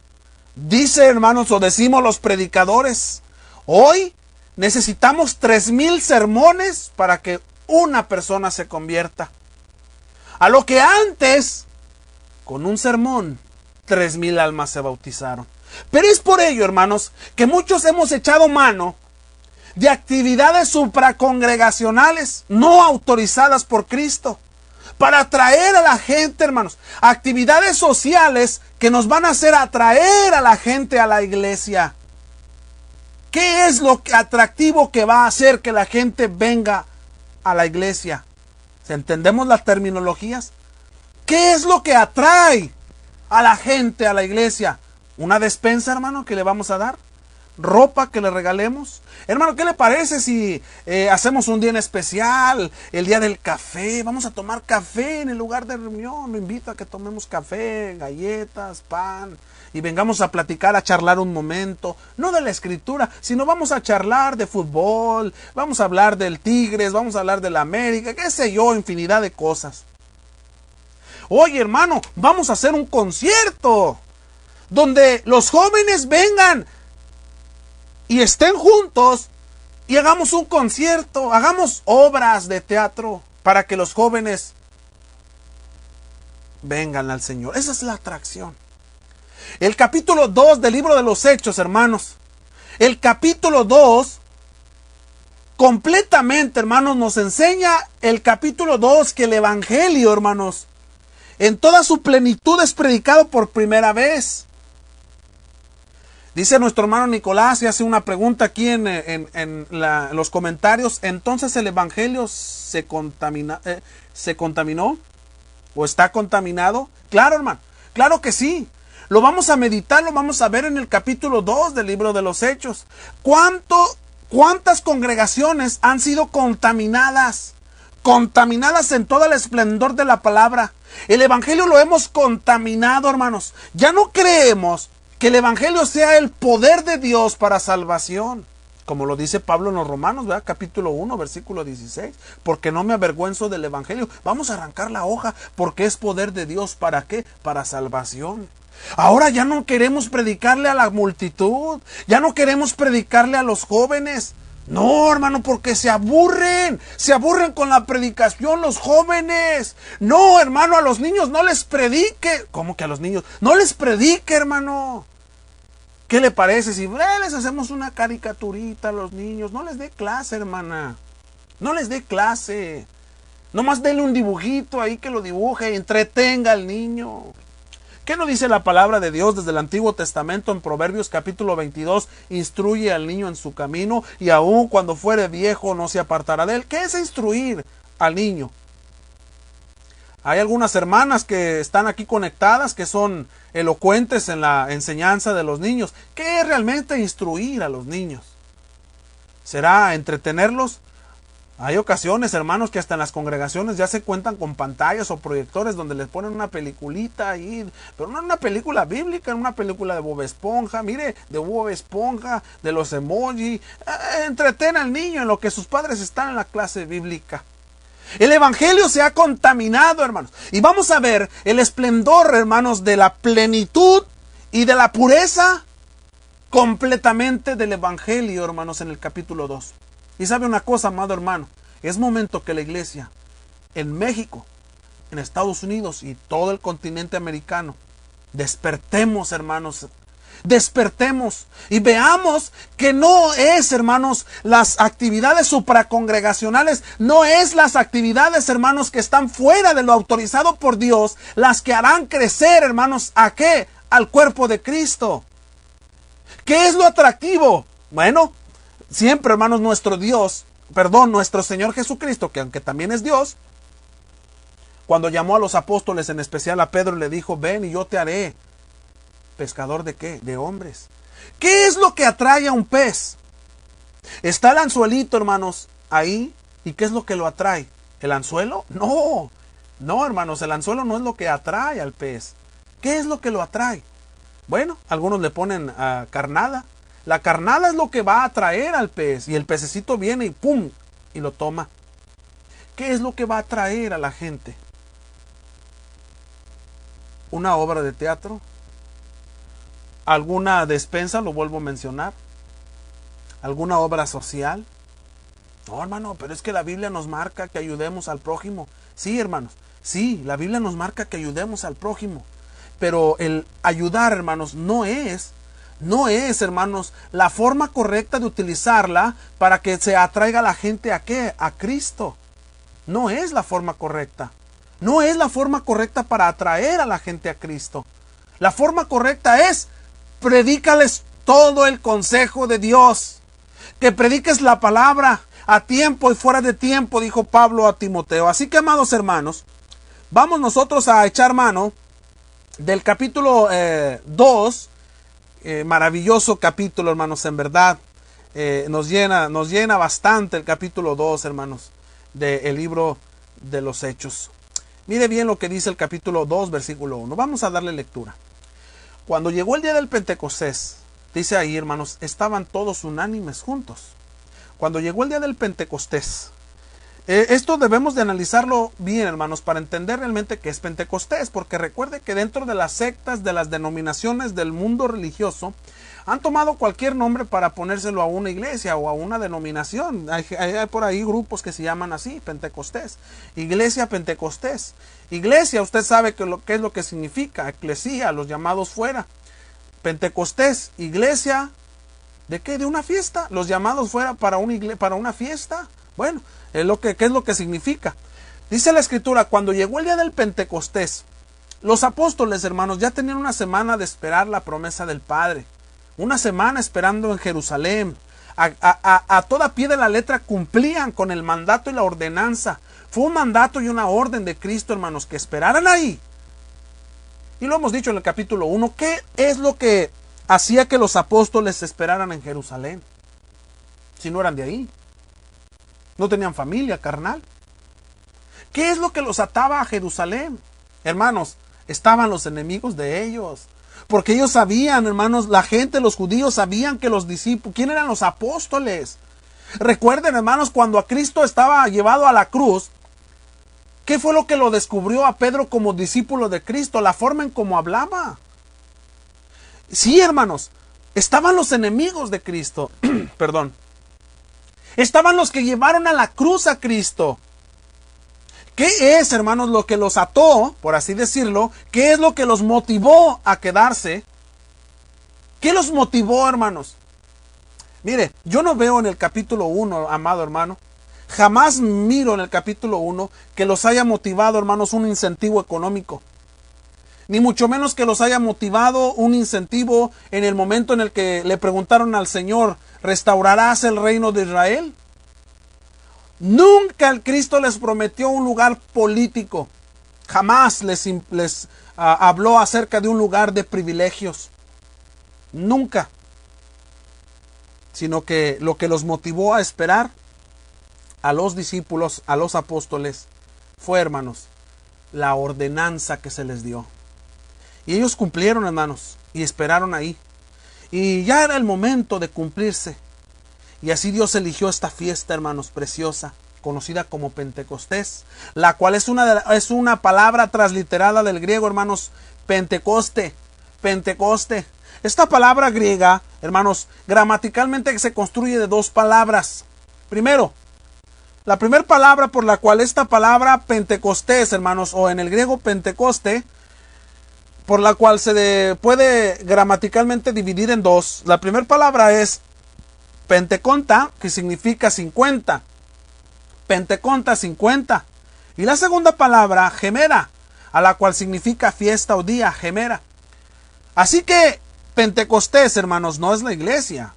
dice, hermanos, o decimos los predicadores, hoy necesitamos 3,000 sermones para que una persona se convierta. A lo que antes, con un sermón, 3,000 almas se bautizaron. Pero es por ello, hermanos, que muchos hemos echado mano de actividades supracongregacionales no autorizadas por Cristo para atraer a la gente, hermanos. Actividades sociales que nos van a hacer atraer a la gente a la iglesia. ¿Qué es lo atractivo que va a hacer que la gente venga a la iglesia? ¿Entendemos las terminologías? ¿Qué es lo que atrae a la gente a la iglesia? ¿Una despensa, hermano, que le vamos a dar? ¿Ropa que le regalemos? Hermano, ¿qué le parece si hacemos un día en especial? El día del café. Vamos a tomar café en el lugar de reunión. Lo invito a que tomemos café, galletas, pan. Y vengamos a platicar, a charlar un momento. No de la escritura, sino vamos a charlar de fútbol. Vamos a hablar del Tigres, vamos a hablar de la América. Qué sé yo, infinidad de cosas. Oye, hermano, vamos a hacer un concierto. Donde los jóvenes vengan y estén juntos y hagamos un concierto, hagamos obras de teatro para que los jóvenes vengan al Señor. Esa es la atracción. El capítulo 2 del libro de los Hechos, hermanos. El capítulo 2 completamente, hermanos, nos enseña el capítulo 2 que el evangelio, hermanos, en toda su plenitud es predicado por primera vez. Dice nuestro hermano Nicolás y hace una pregunta aquí en los comentarios. Entonces el evangelio se contaminó o está contaminado. Claro, hermano, claro que sí. Lo vamos a meditar, lo vamos a ver en el capítulo 2 del libro de los Hechos. ¿Cuántas congregaciones han sido contaminadas? Contaminadas en todo el esplendor de la palabra. El evangelio lo hemos contaminado, hermanos. Ya no creemos que el evangelio sea el poder de Dios para salvación. Como lo dice Pablo en los Romanos, ¿verdad? Capítulo 1, versículo 16. Porque no me avergüenzo del evangelio. Vamos a arrancar la hoja porque es poder de Dios. ¿Para qué? Para salvación. Ahora ya no queremos predicarle a la multitud. Ya no queremos predicarle a los jóvenes. No, hermano, porque se aburren con la predicación los jóvenes. No, hermano, a los niños no les predique. ¿Cómo que a los niños? No les predique, hermano. ¿Qué le parece si les hacemos una caricaturita a los niños? No les dé clase, hermana. No les dé clase. Nomás denle un dibujito ahí que lo dibuje y entretenga al niño. ¿Qué nos dice la palabra de Dios desde el Antiguo Testamento en Proverbios capítulo 22? Instruye al niño en su camino y aun cuando fuere viejo no se apartará de él. ¿Qué es instruir al niño? Hay algunas hermanas que están aquí conectadas, que son elocuentes en la enseñanza de los niños. ¿Qué es realmente instruir a los niños? ¿Será entretenerlos? Hay ocasiones, hermanos, que hasta en las congregaciones ya se cuentan con pantallas o proyectores donde les ponen una peliculita ahí, pero no una película bíblica, una película de Bob Esponja, mire, de Bob Esponja, de los emoji. Entreten al niño en lo que sus padres están en la clase bíblica. El evangelio se ha contaminado, hermanos, y vamos a ver el esplendor, hermanos, de la plenitud y de la pureza completamente del evangelio, hermanos, en el capítulo 2. Y sabe una cosa, amado hermano, es momento que la iglesia en México, en Estados Unidos y todo el continente americano, despertemos, hermanos, despertemos y veamos que no es, hermanos, las actividades supracongregacionales, no es las actividades, hermanos, que están fuera de lo autorizado por Dios, las que harán crecer, hermanos, ¿a qué? Al cuerpo de Cristo. ¿Qué es lo atractivo? Bueno, siempre, hermanos, nuestro Señor Jesucristo, que aunque también es Dios, cuando llamó a los apóstoles, en especial a Pedro, le dijo, ven y yo te haré pescador de ¿qué? De hombres. ¿Qué es lo que atrae a un pez? Está el anzuelito, hermanos, ahí. ¿Y qué es lo que lo atrae? ¿El anzuelo? No, hermanos, el anzuelo no es lo que atrae al pez. ¿Qué es lo que lo atrae? Bueno, algunos le ponen carnada. La carnada es lo que va a atraer al pez. Y el pececito viene y ¡pum! Y lo toma. ¿Qué es lo que va a atraer a la gente? ¿Una obra de teatro? ¿Alguna despensa? Lo vuelvo a mencionar. ¿Alguna obra social? No, hermano, pero es que la Biblia nos marca que ayudemos al prójimo. Sí, hermanos. Sí, la Biblia nos marca que ayudemos al prójimo. Pero el ayudar, hermanos, no es, hermanos, la forma correcta de utilizarla para que se atraiga a la gente ¿a qué? A Cristo. No es la forma correcta. No es la forma correcta para atraer a la gente a Cristo. La forma correcta es predícales todo el consejo de Dios. Que prediques la palabra a tiempo y fuera de tiempo, dijo Pablo a Timoteo. Así que, amados hermanos, vamos nosotros a echar mano del capítulo 2, maravilloso capítulo, hermanos, en verdad. Nos llena bastante el capítulo 2, hermanos, del libro de los Hechos. Mire bien lo que dice el capítulo 2, versículo 1. Vamos a darle lectura. Cuando llegó el día del Pentecostés, dice ahí, hermanos, estaban todos unánimes juntos. Cuando llegó el día del Pentecostés, esto debemos de analizarlo bien, hermanos, para entender realmente qué es Pentecostés, porque recuerde que dentro de las sectas, de las denominaciones del mundo religioso, han tomado cualquier nombre para ponérselo a una iglesia o a una denominación. Hay por ahí grupos que se llaman así, Pentecostés, Iglesia Pentecostés. Iglesia, usted sabe qué es lo que significa, eclesía, los llamados fuera. Pentecostés, iglesia, ¿de qué? ¿De una fiesta? Los llamados fuera para una fiesta. Bueno, ¿qué es lo que significa? Dice la Escritura, cuando llegó el día del Pentecostés, los apóstoles, hermanos, ya tenían una semana de esperar la promesa del Padre. Una semana esperando en Jerusalén. A toda pie de la letra cumplían con el mandato y la ordenanza. Fue un mandato y una orden de Cristo, hermanos, que esperaran ahí. Y lo hemos dicho en el capítulo 1, ¿qué es lo que hacía que los apóstoles esperaran en Jerusalén? Si no eran de ahí. No tenían familia carnal. ¿Qué es lo que los ataba a Jerusalén? Hermanos, estaban los enemigos de ellos. Porque ellos sabían, hermanos, la gente, los judíos sabían que los discípulos, ¿quién eran los apóstoles? Recuerden, hermanos, cuando a Cristo estaba llevado a la cruz, ¿qué fue lo que lo descubrió a Pedro como discípulo de Cristo? La forma en cómo hablaba. Sí, hermanos, estaban los enemigos de Cristo. Perdón. Estaban los que llevaron a la cruz a Cristo. ¿Qué es, hermanos, lo que los ató, por así decirlo? ¿Qué es lo que los motivó a quedarse? ¿Qué los motivó, hermanos? Mire, yo no veo en el capítulo 1, amado hermano, jamás miro en el capítulo 1 que los haya motivado, hermanos, un incentivo económico. Ni mucho menos que los haya motivado un incentivo en el momento en el que le preguntaron al Señor, ¿restaurarás el reino de Israel? Nunca el Cristo les prometió un lugar político. jamás les habló acerca de un lugar de privilegios. Nunca. Sino que lo que los motivó a esperar a los discípulos, a los apóstoles, fue, hermanos, la ordenanza que se les dio. Y ellos cumplieron, hermanos, y esperaron ahí. Y ya era el momento de cumplirse. Y así Dios eligió esta fiesta, hermanos, preciosa, conocida como Pentecostés, la cual es una palabra transliterada del griego, hermanos, Pentecoste. Pentecoste. Esta palabra griega, hermanos, gramaticalmente se construye de dos palabras. Primero, la primera palabra por la cual esta palabra Pentecostés, hermanos, o en el griego Pentecoste, por la cual se puede gramaticalmente dividir en dos. La primera palabra es Penteconta, que significa 50. Penteconta, 50. Y la segunda palabra, gemera, a la cual significa fiesta o día, gemera. Así que Pentecostés, hermanos, no es la iglesia.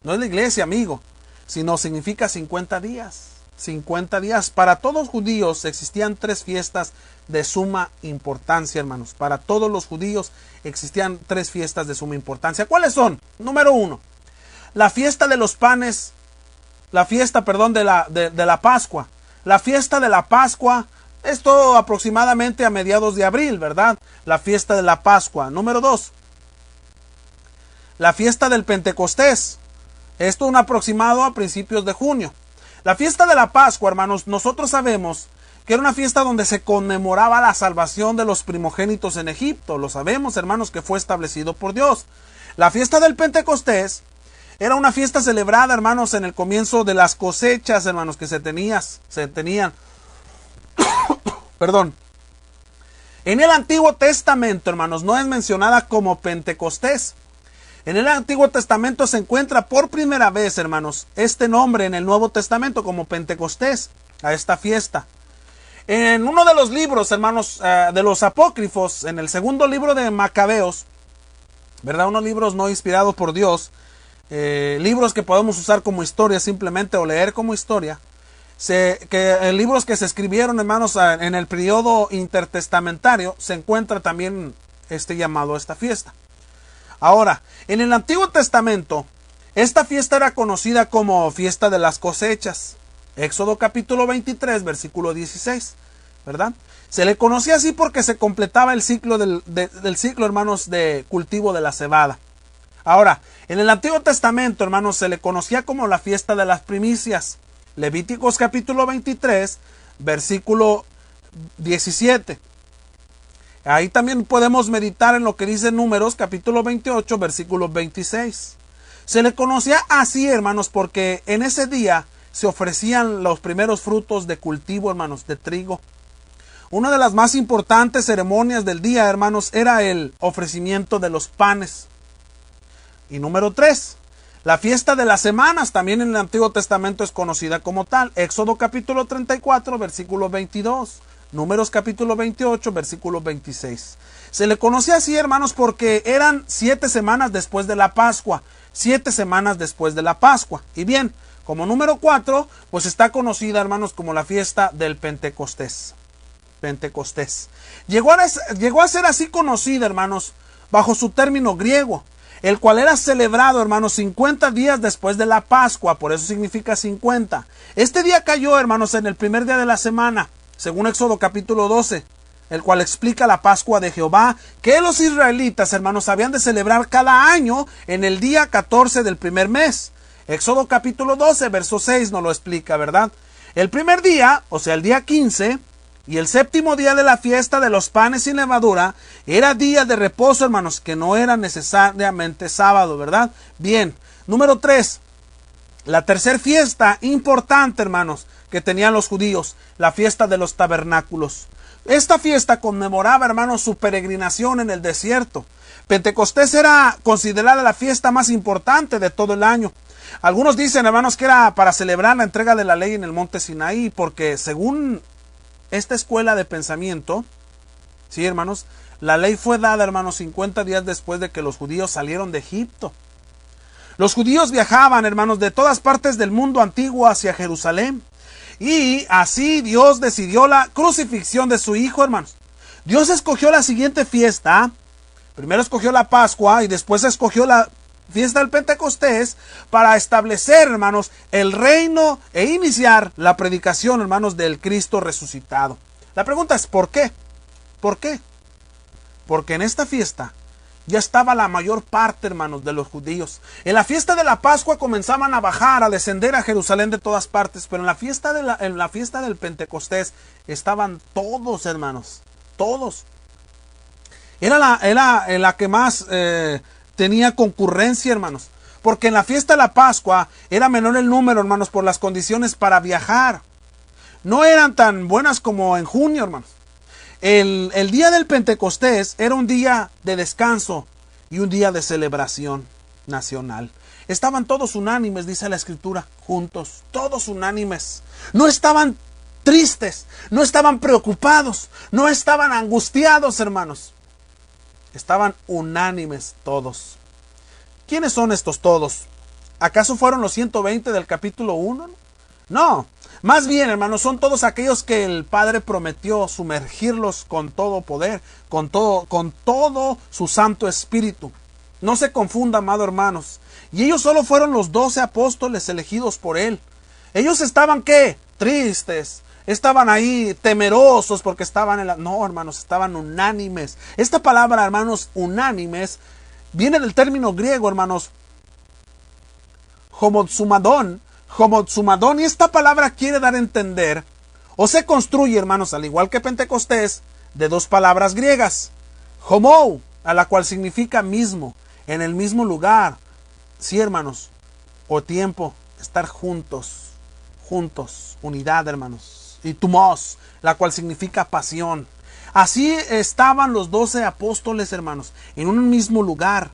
No es la iglesia, amigo, sino significa 50 días. 50 días. Para todos los judíos existían 3 fiestas de suma importancia, hermanos. Para todos los judíos existían 3 fiestas de suma importancia. ¿Cuáles son? Número 1, la fiesta de los panes, la fiesta, perdón, de la Pascua. La fiesta de la Pascua, esto aproximadamente a mediados de abril, ¿verdad? La fiesta de la Pascua. Número 2, la fiesta del Pentecostés. Esto un aproximado a principios de junio. La fiesta de la Pascua, hermanos, nosotros sabemos que era una fiesta donde se conmemoraba la salvación de los primogénitos en Egipto. Lo sabemos, hermanos, que fue establecido por Dios. La fiesta del Pentecostés era una fiesta celebrada, hermanos, en el comienzo de las cosechas, hermanos, que se tenían. Perdón. En el Antiguo Testamento, hermanos, no es mencionada como Pentecostés. En el Antiguo Testamento se encuentra por primera vez, hermanos, este nombre en el Nuevo Testamento como Pentecostés, a esta fiesta. En uno de los libros, hermanos, de los apócrifos, en el segundo libro de Macabeos, ¿verdad? Unos libros no inspirados por Dios, libros que podemos usar como historia simplemente o leer como historia, libros que se escribieron, hermanos, en el periodo intertestamentario, se encuentra también este llamado a esta fiesta. Ahora, en el Antiguo Testamento, esta fiesta era conocida como fiesta de las cosechas. Éxodo capítulo 23, versículo 16, ¿verdad? Se le conocía así porque se completaba el ciclo del ciclo, hermanos, de cultivo de la cebada. Ahora, en el Antiguo Testamento, hermanos, se le conocía como la fiesta de las primicias. Levíticos capítulo 23, versículo 17. Ahí también podemos meditar en lo que dice Números capítulo 28, versículo 26. Se le conocía así, hermanos, porque en ese día se ofrecían los primeros frutos de cultivo, hermanos, de trigo. Una de las más importantes ceremonias del día, hermanos, era el ofrecimiento de los panes. Y número 3, la fiesta de las semanas, también en el Antiguo Testamento es conocida como tal. Éxodo capítulo 34, versículo 22. Números capítulo 28, versículo 26. Se le conocía así, hermanos, porque eran 7 semanas después de la Pascua. 7 semanas después de la Pascua. Y bien, como número 4, pues está conocida, hermanos, como la fiesta del Pentecostés. Pentecostés. Llegó a ser así conocida, hermanos, bajo su término griego, el cual era celebrado, hermanos, 50 días después de la Pascua. Por eso significa 50. Este día cayó, hermanos, en el primer día de la semana, según Éxodo capítulo 12, el cual explica la Pascua de Jehová, que los israelitas, hermanos, habían de celebrar cada año en el día 14 del primer mes. Éxodo capítulo 12, verso 6 nos lo explica, ¿verdad? El primer día, o sea, el día 15, y el séptimo día de la fiesta de los panes sin levadura, era día de reposo, hermanos, que no era necesariamente sábado, ¿verdad? Bien, número 3, la tercera fiesta importante, hermanos, que tenían los judíos, la fiesta de los tabernáculos. Esta fiesta conmemoraba, hermanos, su peregrinación en el desierto. Pentecostés era considerada la fiesta más importante de todo el año. Algunos dicen, hermanos, que era para celebrar la entrega de la ley en el monte Sinaí, porque según esta escuela de pensamiento, sí, hermanos, la ley fue dada, hermanos, 50 días después de que los judíos salieron de Egipto. Los judíos viajaban, hermanos, de todas partes del mundo antiguo hacia Jerusalén. Y así Dios decidió la crucifixión de su Hijo, hermanos. Dios escogió la siguiente fiesta. Primero escogió la Pascua y después escogió la fiesta del Pentecostés para establecer, hermanos, el reino e iniciar la predicación, hermanos, del Cristo resucitado. La pregunta es, ¿por qué? ¿Por qué? Porque en esta fiesta ya estaba la mayor parte, hermanos, de los judíos. En la fiesta de la Pascua comenzaban a bajar, a descender a Jerusalén de todas partes, pero en la fiesta del Pentecostés estaban todos, hermanos, todos. Era la que más tenía concurrencia, hermanos, porque en la fiesta de la Pascua era menor el número, hermanos, por las condiciones para viajar. No eran tan buenas como en junio, hermanos. El día del Pentecostés era un día de descanso y un día de celebración nacional. Estaban todos unánimes, dice la Escritura, juntos, todos unánimes. No estaban tristes, no estaban preocupados, no estaban angustiados, hermanos. Estaban unánimes todos. ¿Quiénes son estos todos? ¿Acaso fueron los 120 del capítulo 1? No, más bien, hermanos, son todos aquellos que el Padre prometió sumergirlos con todo poder, con todo su Santo Espíritu. No se confunda, amado hermanos. Y ellos solo fueron los 12 apóstoles elegidos por Él. Ellos estaban, ¿qué? Tristes. Estaban ahí temerosos porque estaban en la... No, hermanos, estaban unánimes. Esta palabra, hermanos, unánimes, viene del término griego, hermanos, homotsumadón, y esta palabra quiere dar a entender, o se construye, hermanos, al igual que Pentecostés, de dos palabras griegas. Homou, a la cual significa mismo, en el mismo lugar, sí, hermanos, o tiempo, estar juntos, unidad, hermanos. Y tumos, la cual significa pasión. Así estaban los 12 apóstoles, hermanos, en un mismo lugar,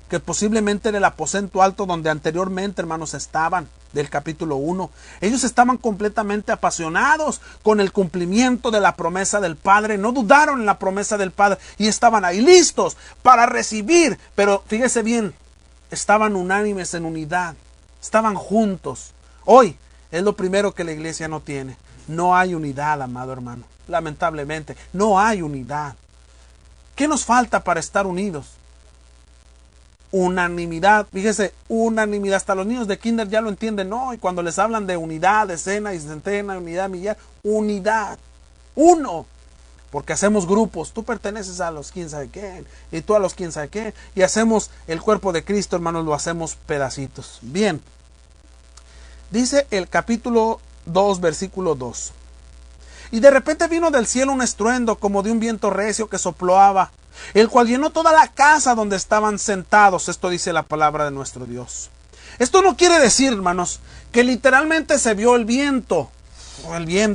que posiblemente era el aposento alto donde anteriormente, hermanos, estaban, del capítulo 1. Ellos estaban completamente apasionados con el cumplimiento de la promesa del Padre, no dudaron en la promesa del Padre y estaban ahí listos para recibir, pero fíjese bien, estaban unánimes en unidad, estaban juntos. Hoy es lo primero que la iglesia no tiene. No hay unidad, amado hermano. Lamentablemente, no hay unidad. ¿Qué nos falta para estar unidos? Unanimidad. Fíjese, unanimidad. Hasta los niños de kinder ya lo entienden, ¿no? Y cuando les hablan de unidad, decena y centena, unidad, millar, unidad. Uno. Porque hacemos grupos. Tú perteneces a los quién sabe qué. Y tú a los quién sabe qué. Y hacemos el cuerpo de Cristo, hermanos, lo hacemos pedacitos. Bien. Dice el capítulo 2, versículo 2. Y de repente vino del cielo un estruendo como de un viento recio que soplaba, el cual llenó toda la casa donde estaban sentados. Esto dice la palabra de nuestro Dios. Esto no quiere decir, hermanos, que literalmente se vio el viento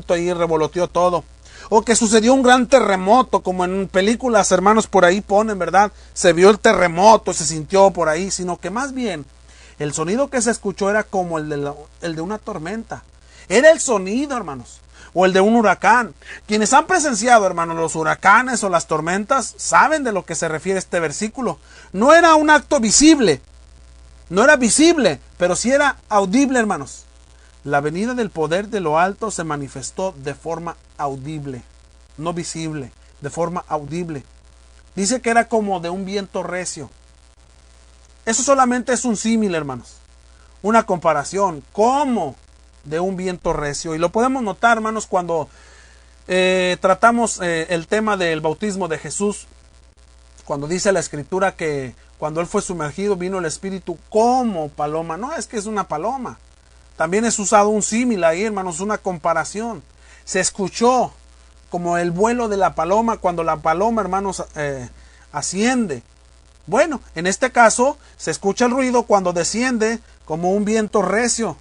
ahí revoloteó todo, o que sucedió un gran terremoto, como en películas, hermanos, por ahí ponen, ¿verdad? Se vio el terremoto, se sintió por ahí, sino que más bien el sonido que se escuchó era como el de una tormenta. Era el sonido, hermanos, o el de un huracán. Quienes han presenciado, hermanos, los huracanes o las tormentas, saben de lo que se refiere este versículo. No era un acto visible, no era visible, pero sí era audible, hermanos. La venida del poder de lo alto se manifestó de forma audible, no visible, de forma audible. Dice que era como de un viento recio. Eso solamente es un símil, hermanos, una comparación, como de un viento recio. Y lo podemos notar, hermanos, cuando tratamos el tema del bautismo de Jesús, cuando dice la Escritura que cuando Él fue sumergido vino el Espíritu como paloma. No es que es una paloma. También es usado un símil ahí, hermanos, una comparación. Se escuchó como el vuelo de la paloma cuando la paloma, hermanos, asciende. Bueno, en este caso se escucha el ruido cuando desciende como un viento recio.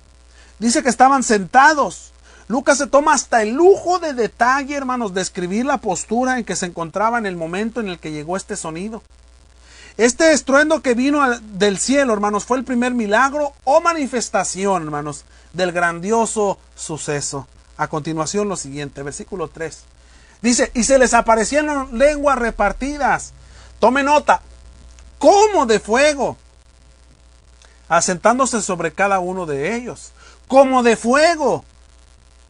Dice que estaban sentados. Lucas se toma hasta el lujo de detalle, hermanos, de escribir la postura en que se encontraba en el momento en el que llegó este sonido. Este estruendo que vino del cielo, hermanos, fue el primer milagro o manifestación, hermanos, del grandioso suceso. A continuación lo siguiente, versículo 3. Dice, y se les aparecieron lenguas repartidas. Tome nota, como de fuego, asentándose sobre cada uno de ellos. Como de fuego.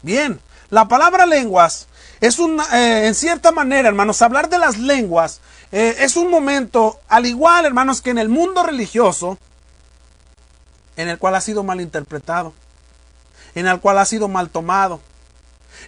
Bien, la palabra lenguas Es en cierta manera, hermanos, hablar de las lenguas es un momento, al igual, hermanos, que en el mundo religioso, en el cual ha sido mal interpretado, en el cual ha sido mal tomado,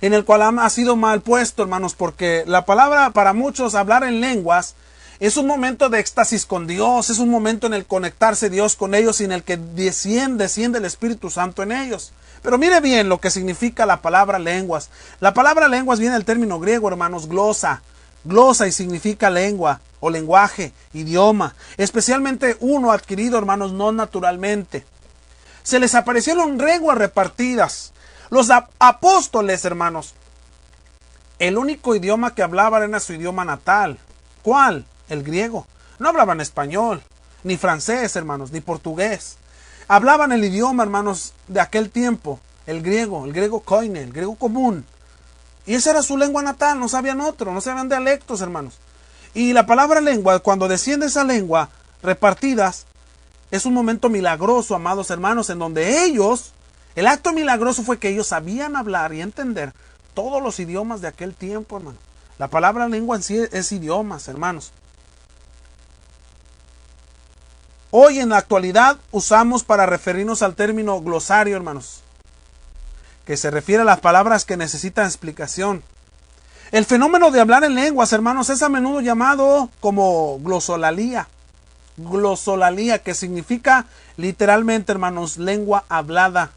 en el cual ha sido mal puesto, hermanos, porque la palabra para muchos, hablar en lenguas, es un momento de éxtasis con Dios, es un momento en el conectarse Dios con ellos y en el que desciende el Espíritu Santo en ellos. Pero mire bien lo que significa la palabra lenguas. La palabra lenguas viene del término griego, hermanos, glosa. Glosa y significa lengua o lenguaje, idioma, especialmente uno adquirido, hermanos, no naturalmente. Se les aparecieron lenguas repartidas. Los apóstoles, hermanos, el único idioma que hablaban era su idioma natal. ¿Cuál? El griego. No hablaban español, ni francés, hermanos, ni portugués. Hablaban el idioma, hermanos, de aquel tiempo, el griego koine, el griego común. Y esa era su lengua natal, no sabían otro, no sabían dialectos, hermanos. Y la palabra lengua, cuando desciende esa lengua repartidas, es un momento milagroso, amados hermanos, en donde ellos, el acto milagroso fue que ellos sabían hablar y entender todos los idiomas de aquel tiempo, hermano. La palabra lengua en sí es idiomas, hermanos. Hoy en la actualidad usamos para referirnos al término glosario, hermanos, que se refiere a las palabras que necesitan explicación. El fenómeno de hablar en lenguas, hermanos, es a menudo llamado como glosolalía. Glosolalía, que significa literalmente, hermanos, lengua hablada.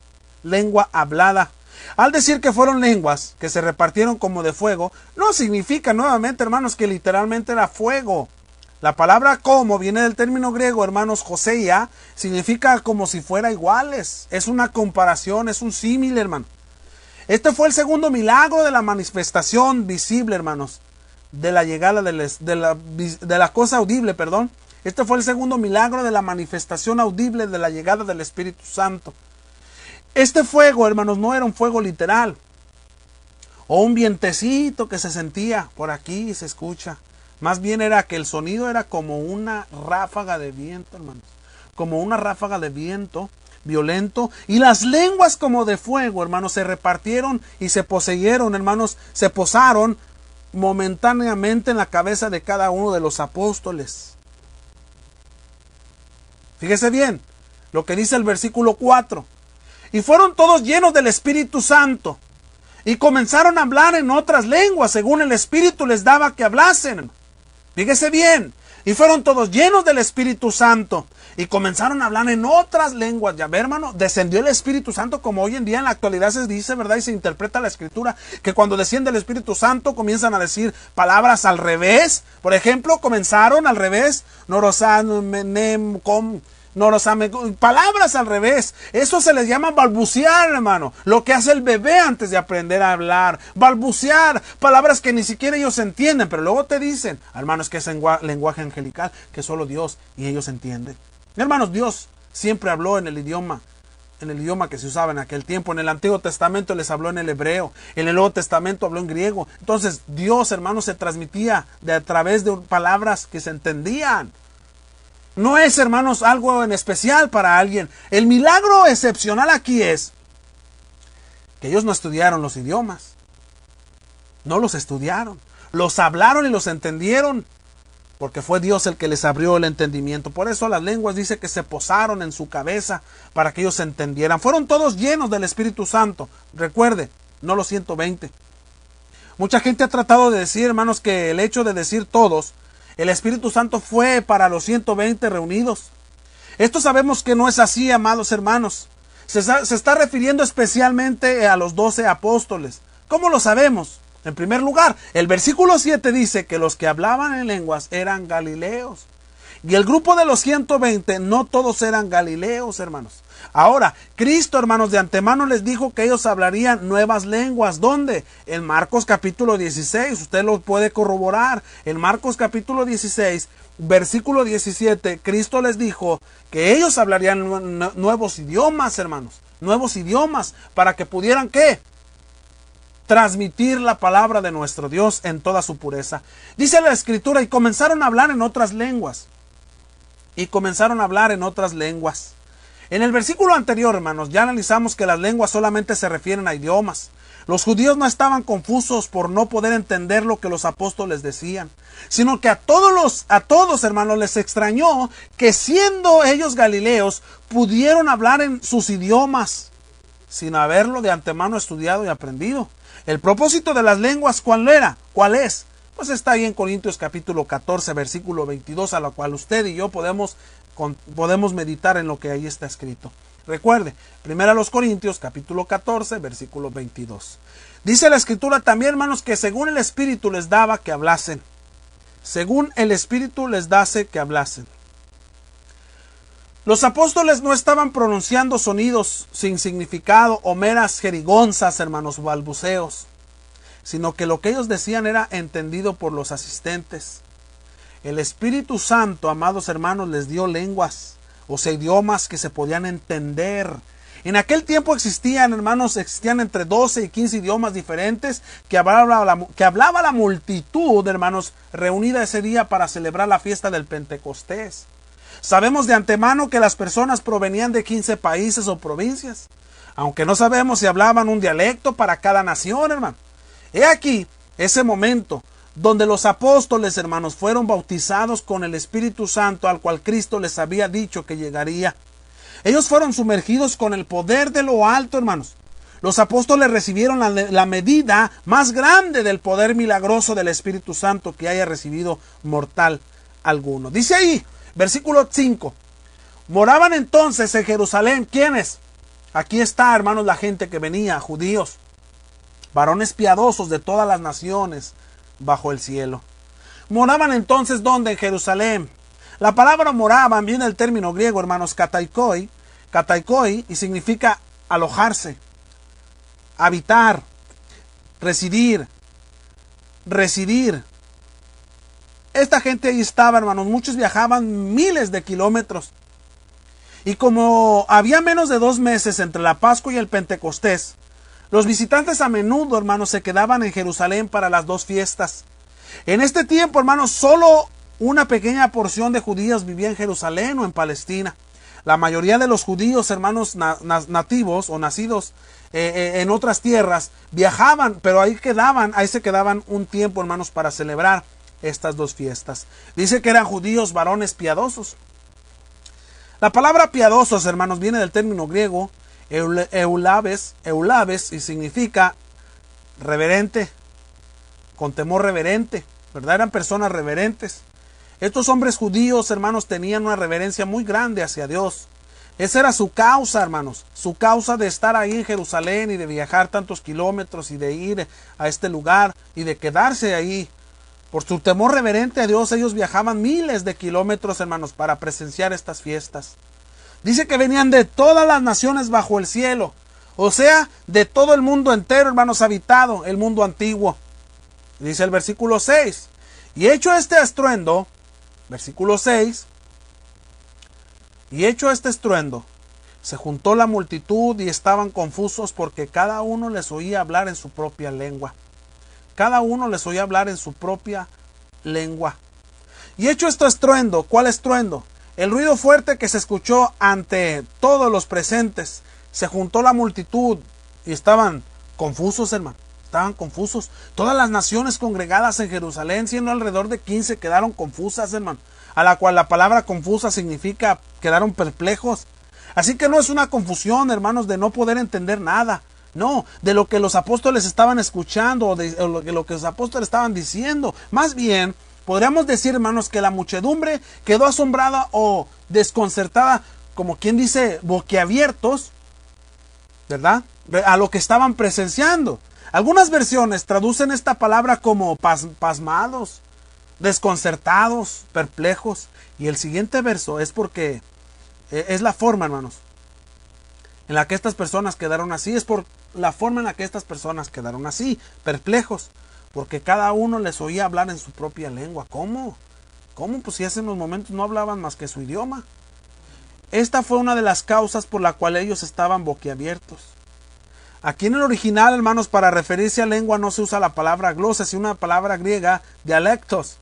Lengua hablada. Al decir que fueron lenguas que se repartieron como de fuego, no significa nuevamente, hermanos, que literalmente era fuego. La palabra como viene del término griego, hermanos, joseia, significa como si fuera iguales. Es una comparación, es un símil, hermano. Este fue el segundo milagro de la manifestación visible, hermanos, de la llegada de la cosa audible, perdón. Este fue el segundo milagro de la manifestación audible de la llegada del Espíritu Santo. Este fuego, hermanos, no era un fuego literal o un vientecito que se sentía por aquí y se escucha. Más bien era que el sonido era como una ráfaga de viento, hermanos. Como una ráfaga de viento violento. Y las lenguas como de fuego, hermanos, se repartieron y se poseyeron, hermanos. Se posaron momentáneamente en la cabeza de cada uno de los apóstoles. Fíjese bien lo que dice el versículo 4. Y fueron todos llenos del Espíritu Santo. Y comenzaron a hablar en otras lenguas según el Espíritu les daba que hablasen. Fíjese bien, y fueron todos llenos del Espíritu Santo y comenzaron a hablar en otras lenguas. Ya ve, hermano, descendió el Espíritu Santo, como hoy en día en la actualidad se dice, ¿verdad? Y se interpreta la Escritura, que cuando desciende el Espíritu Santo comienzan a decir palabras al revés. Por ejemplo, comenzaron al revés, palabras al revés. Eso se les llama balbucear, hermano. Lo que hace el bebé antes de aprender a hablar. Balbucear. Palabras que ni siquiera ellos entienden. Pero luego te dicen, hermanos, que es lenguaje angelical, que solo Dios y ellos entienden. Hermanos, Dios siempre habló en el idioma que se usaba en aquel tiempo. En el Antiguo Testamento les habló en el hebreo. En el Nuevo Testamento habló en griego. Entonces Dios, hermanos, se transmitía a través de palabras que se entendían. No es, hermanos, algo en especial para alguien. El milagro excepcional aquí es que ellos no estudiaron los idiomas. No los estudiaron. Los hablaron y los entendieron. Porque fue Dios el que les abrió el entendimiento. Por eso las lenguas dice que se posaron en su cabeza para que ellos entendieran. Fueron todos llenos del Espíritu Santo. Recuerde, no los 120. Mucha gente ha tratado de decir, hermanos, que el hecho de decir todos, el Espíritu Santo fue para los 120 reunidos. Esto sabemos que no es así, amados hermanos. Se está refiriendo especialmente a los 12 apóstoles. ¿Cómo lo sabemos? En primer lugar, el versículo 7 dice que los que hablaban en lenguas eran galileos. Y el grupo de los 120, no todos eran galileos, hermanos. Ahora, Cristo, hermanos, de antemano les dijo que ellos hablarían nuevas lenguas. ¿Dónde? En Marcos capítulo 16. Usted lo puede corroborar. En Marcos capítulo 16, versículo 17, Cristo les dijo que ellos hablarían nuevos idiomas, hermanos. Nuevos idiomas para que pudieran, ¿qué? Transmitir la palabra de nuestro Dios en toda su pureza. Dice la Escritura, y comenzaron a hablar en otras lenguas. Y comenzaron a hablar en otras lenguas. En el versículo anterior, hermanos, ya analizamos que las lenguas solamente se refieren a idiomas. Los judíos no estaban confusos por no poder entender lo que los apóstoles decían, sino que a todos, hermanos, les extrañó que siendo ellos galileos, pudieron hablar en sus idiomas, sin haberlo de antemano estudiado y aprendido. El propósito de las lenguas, ¿cuál era? ¿Cuál es? Pues está ahí en Corintios capítulo 14, versículo 22, a lo cual usted y yo podemos meditar en lo que ahí está escrito. Recuerde, 1 Corintios capítulo 14, versículo 22. Dice la Escritura también, hermanos, que según el Espíritu les daba que hablasen. Según el Espíritu les dase que hablasen. Los apóstoles no estaban pronunciando sonidos sin significado o meras jerigonzas, hermanos, balbuceos, sino que lo que ellos decían era entendido por los asistentes. El Espíritu Santo, amados hermanos, les dio lenguas, o sea, idiomas que se podían entender. En aquel tiempo existían entre 12 y 15 idiomas diferentes que hablaba la multitud, hermanos, reunida ese día para celebrar la fiesta del Pentecostés. Sabemos de antemano que las personas provenían de 15 países o provincias, aunque no sabemos si hablaban un dialecto para cada nación, hermano. He aquí ese momento donde los apóstoles, hermanos, fueron bautizados con el Espíritu Santo al cual Cristo les había dicho que llegaría. Ellos fueron sumergidos con el poder de lo alto, hermanos. Los apóstoles recibieron la medida más grande del poder milagroso del Espíritu Santo que haya recibido mortal alguno. Dice ahí, versículo 5. Moraban entonces en Jerusalén. ¿Quiénes? Aquí está, hermanos, la gente que venía, judíos, varones piadosos de todas las naciones bajo el cielo. Moraban entonces, ¿dónde? En Jerusalén. La palabra moraban viene del término griego, hermanos, kataikoi, y significa alojarse, habitar, residir. Esta gente ahí estaba, hermanos, muchos viajaban miles de kilómetros. Y como había menos de 2 meses entre la Pascua y el Pentecostés, los visitantes a menudo, hermanos, se quedaban en Jerusalén para las 2 fiestas. En este tiempo, hermanos, solo una pequeña porción de judíos vivía en Jerusalén o en Palestina. La mayoría de los judíos, hermanos, nativos o nacidos en otras tierras, viajaban, pero ahí se quedaban un tiempo, hermanos, para celebrar estas 2 fiestas. Dice que eran judíos varones piadosos. La palabra piadosos, hermanos, viene del término griego eulabes, y significa reverente, con temor reverente, ¿verdad? Eran personas reverentes. Estos hombres judíos, hermanos, tenían una reverencia muy grande hacia Dios. Esa era su causa, hermanos, su causa de estar ahí en Jerusalén y de viajar tantos kilómetros y de ir a este lugar y de quedarse ahí. Por su temor reverente a Dios, ellos viajaban miles de kilómetros, hermanos, para presenciar estas fiestas. Dice que venían de todas las naciones bajo el cielo, o sea, de todo el mundo entero, hermanos, habitado, el mundo antiguo. Dice el versículo 6, y hecho este estruendo, versículo 6, y hecho este estruendo, se juntó la multitud y estaban confusos porque cada uno les oía hablar en su propia lengua. Cada uno les oía hablar en su propia lengua. Y hecho este estruendo, ¿cuál estruendo? El ruido fuerte que se escuchó ante todos los presentes. Se juntó la multitud y estaban confusos, hermano. Estaban confusos. Todas las naciones congregadas en Jerusalén, siendo alrededor de 15, quedaron confusas, hermano. A la cual la palabra confusa significa quedaron perplejos. Así que no es una confusión, hermanos, de no poder entender nada. No, de lo que los apóstoles estaban escuchando o de lo que los apóstoles estaban diciendo. Más bien, podríamos decir, hermanos, que la muchedumbre quedó asombrada o desconcertada, como quien dice, boquiabiertos, ¿verdad? A lo que estaban presenciando. Algunas versiones traducen esta palabra como pasmados, desconcertados, perplejos. Y el siguiente verso es porque es la forma, hermanos, en la que estas personas quedaron así. Es por la forma en la que estas personas quedaron así, perplejos, porque cada uno les oía hablar en su propia lengua. ¿Cómo? Pues si hace unos momentos no hablaban más que su idioma. Esta fue una de las causas por la cual ellos estaban boquiabiertos. Aquí en el original, hermanos, para referirse a lengua no se usa la palabra glosa, sino una palabra griega, dialectos,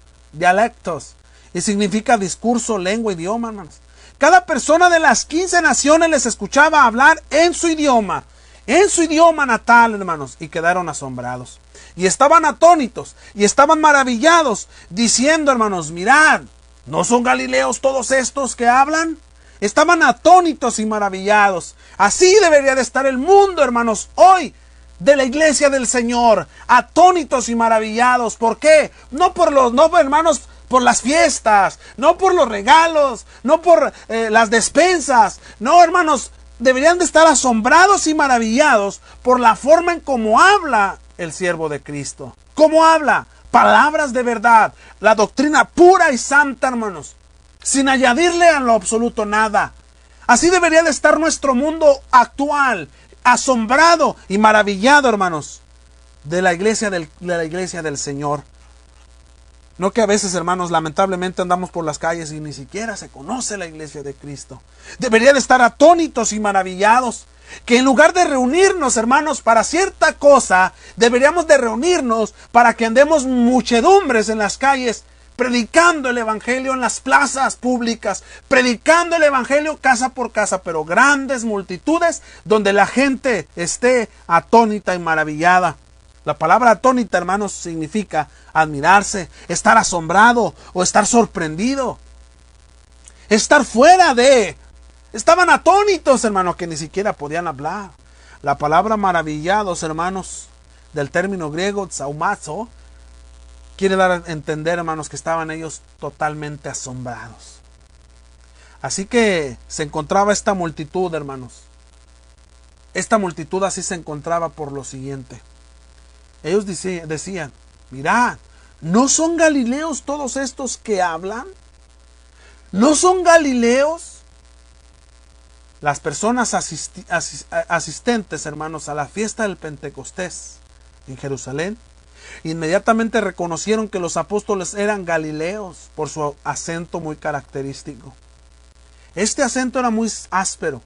y significa discurso, lengua, idioma, hermanos. Cada persona de las 15 naciones les escuchaba hablar en su idioma. en su idioma natal, hermanos, y quedaron asombrados. Y estaban atónitos, y estaban maravillados, diciendo, hermanos, mirad, ¿no son galileos todos estos que hablan? Estaban atónitos y maravillados. Así debería de estar el mundo, hermanos, hoy, de la iglesia del Señor, atónitos y maravillados. ¿Por qué? No, hermanos, por las fiestas, no por los regalos, no por las despensas. No, hermanos, deberían de estar asombrados y maravillados por la forma en cómo habla el siervo de Cristo. ¿Cómo habla? Palabras de verdad, la doctrina pura y santa, hermanos, sin añadirle a lo absoluto nada. Así debería de estar nuestro mundo actual, asombrado y maravillado, hermanos, de la iglesia del Señor. No que a veces, hermanos, lamentablemente andamos por las calles y ni siquiera se conoce la iglesia de Cristo. Debería de estar atónitos y maravillados, que en lugar de reunirnos, hermanos, para cierta cosa, deberíamos de reunirnos para que andemos muchedumbres en las calles, predicando el evangelio en las plazas públicas, predicando el evangelio casa por casa, pero grandes multitudes donde la gente esté atónita y maravillada. La palabra atónita, hermanos, significa admirarse, estar asombrado o estar sorprendido, estar fuera de. Estaban atónitos, hermanos, que ni siquiera podían hablar. La palabra maravillados, hermanos, del término griego tsaumazo, quiere dar a entender, hermanos, que estaban ellos totalmente asombrados. Así que se encontraba esta multitud, hermanos. Esta multitud así se encontraba por lo siguiente. Ellos decían, mirad, ¿no son galileos todos estos que hablan? ¿No son galileos? Las personas asistentes, hermanos, a la fiesta del Pentecostés en Jerusalén, inmediatamente reconocieron que los apóstoles eran galileos por su acento muy característico. Este acento era muy áspero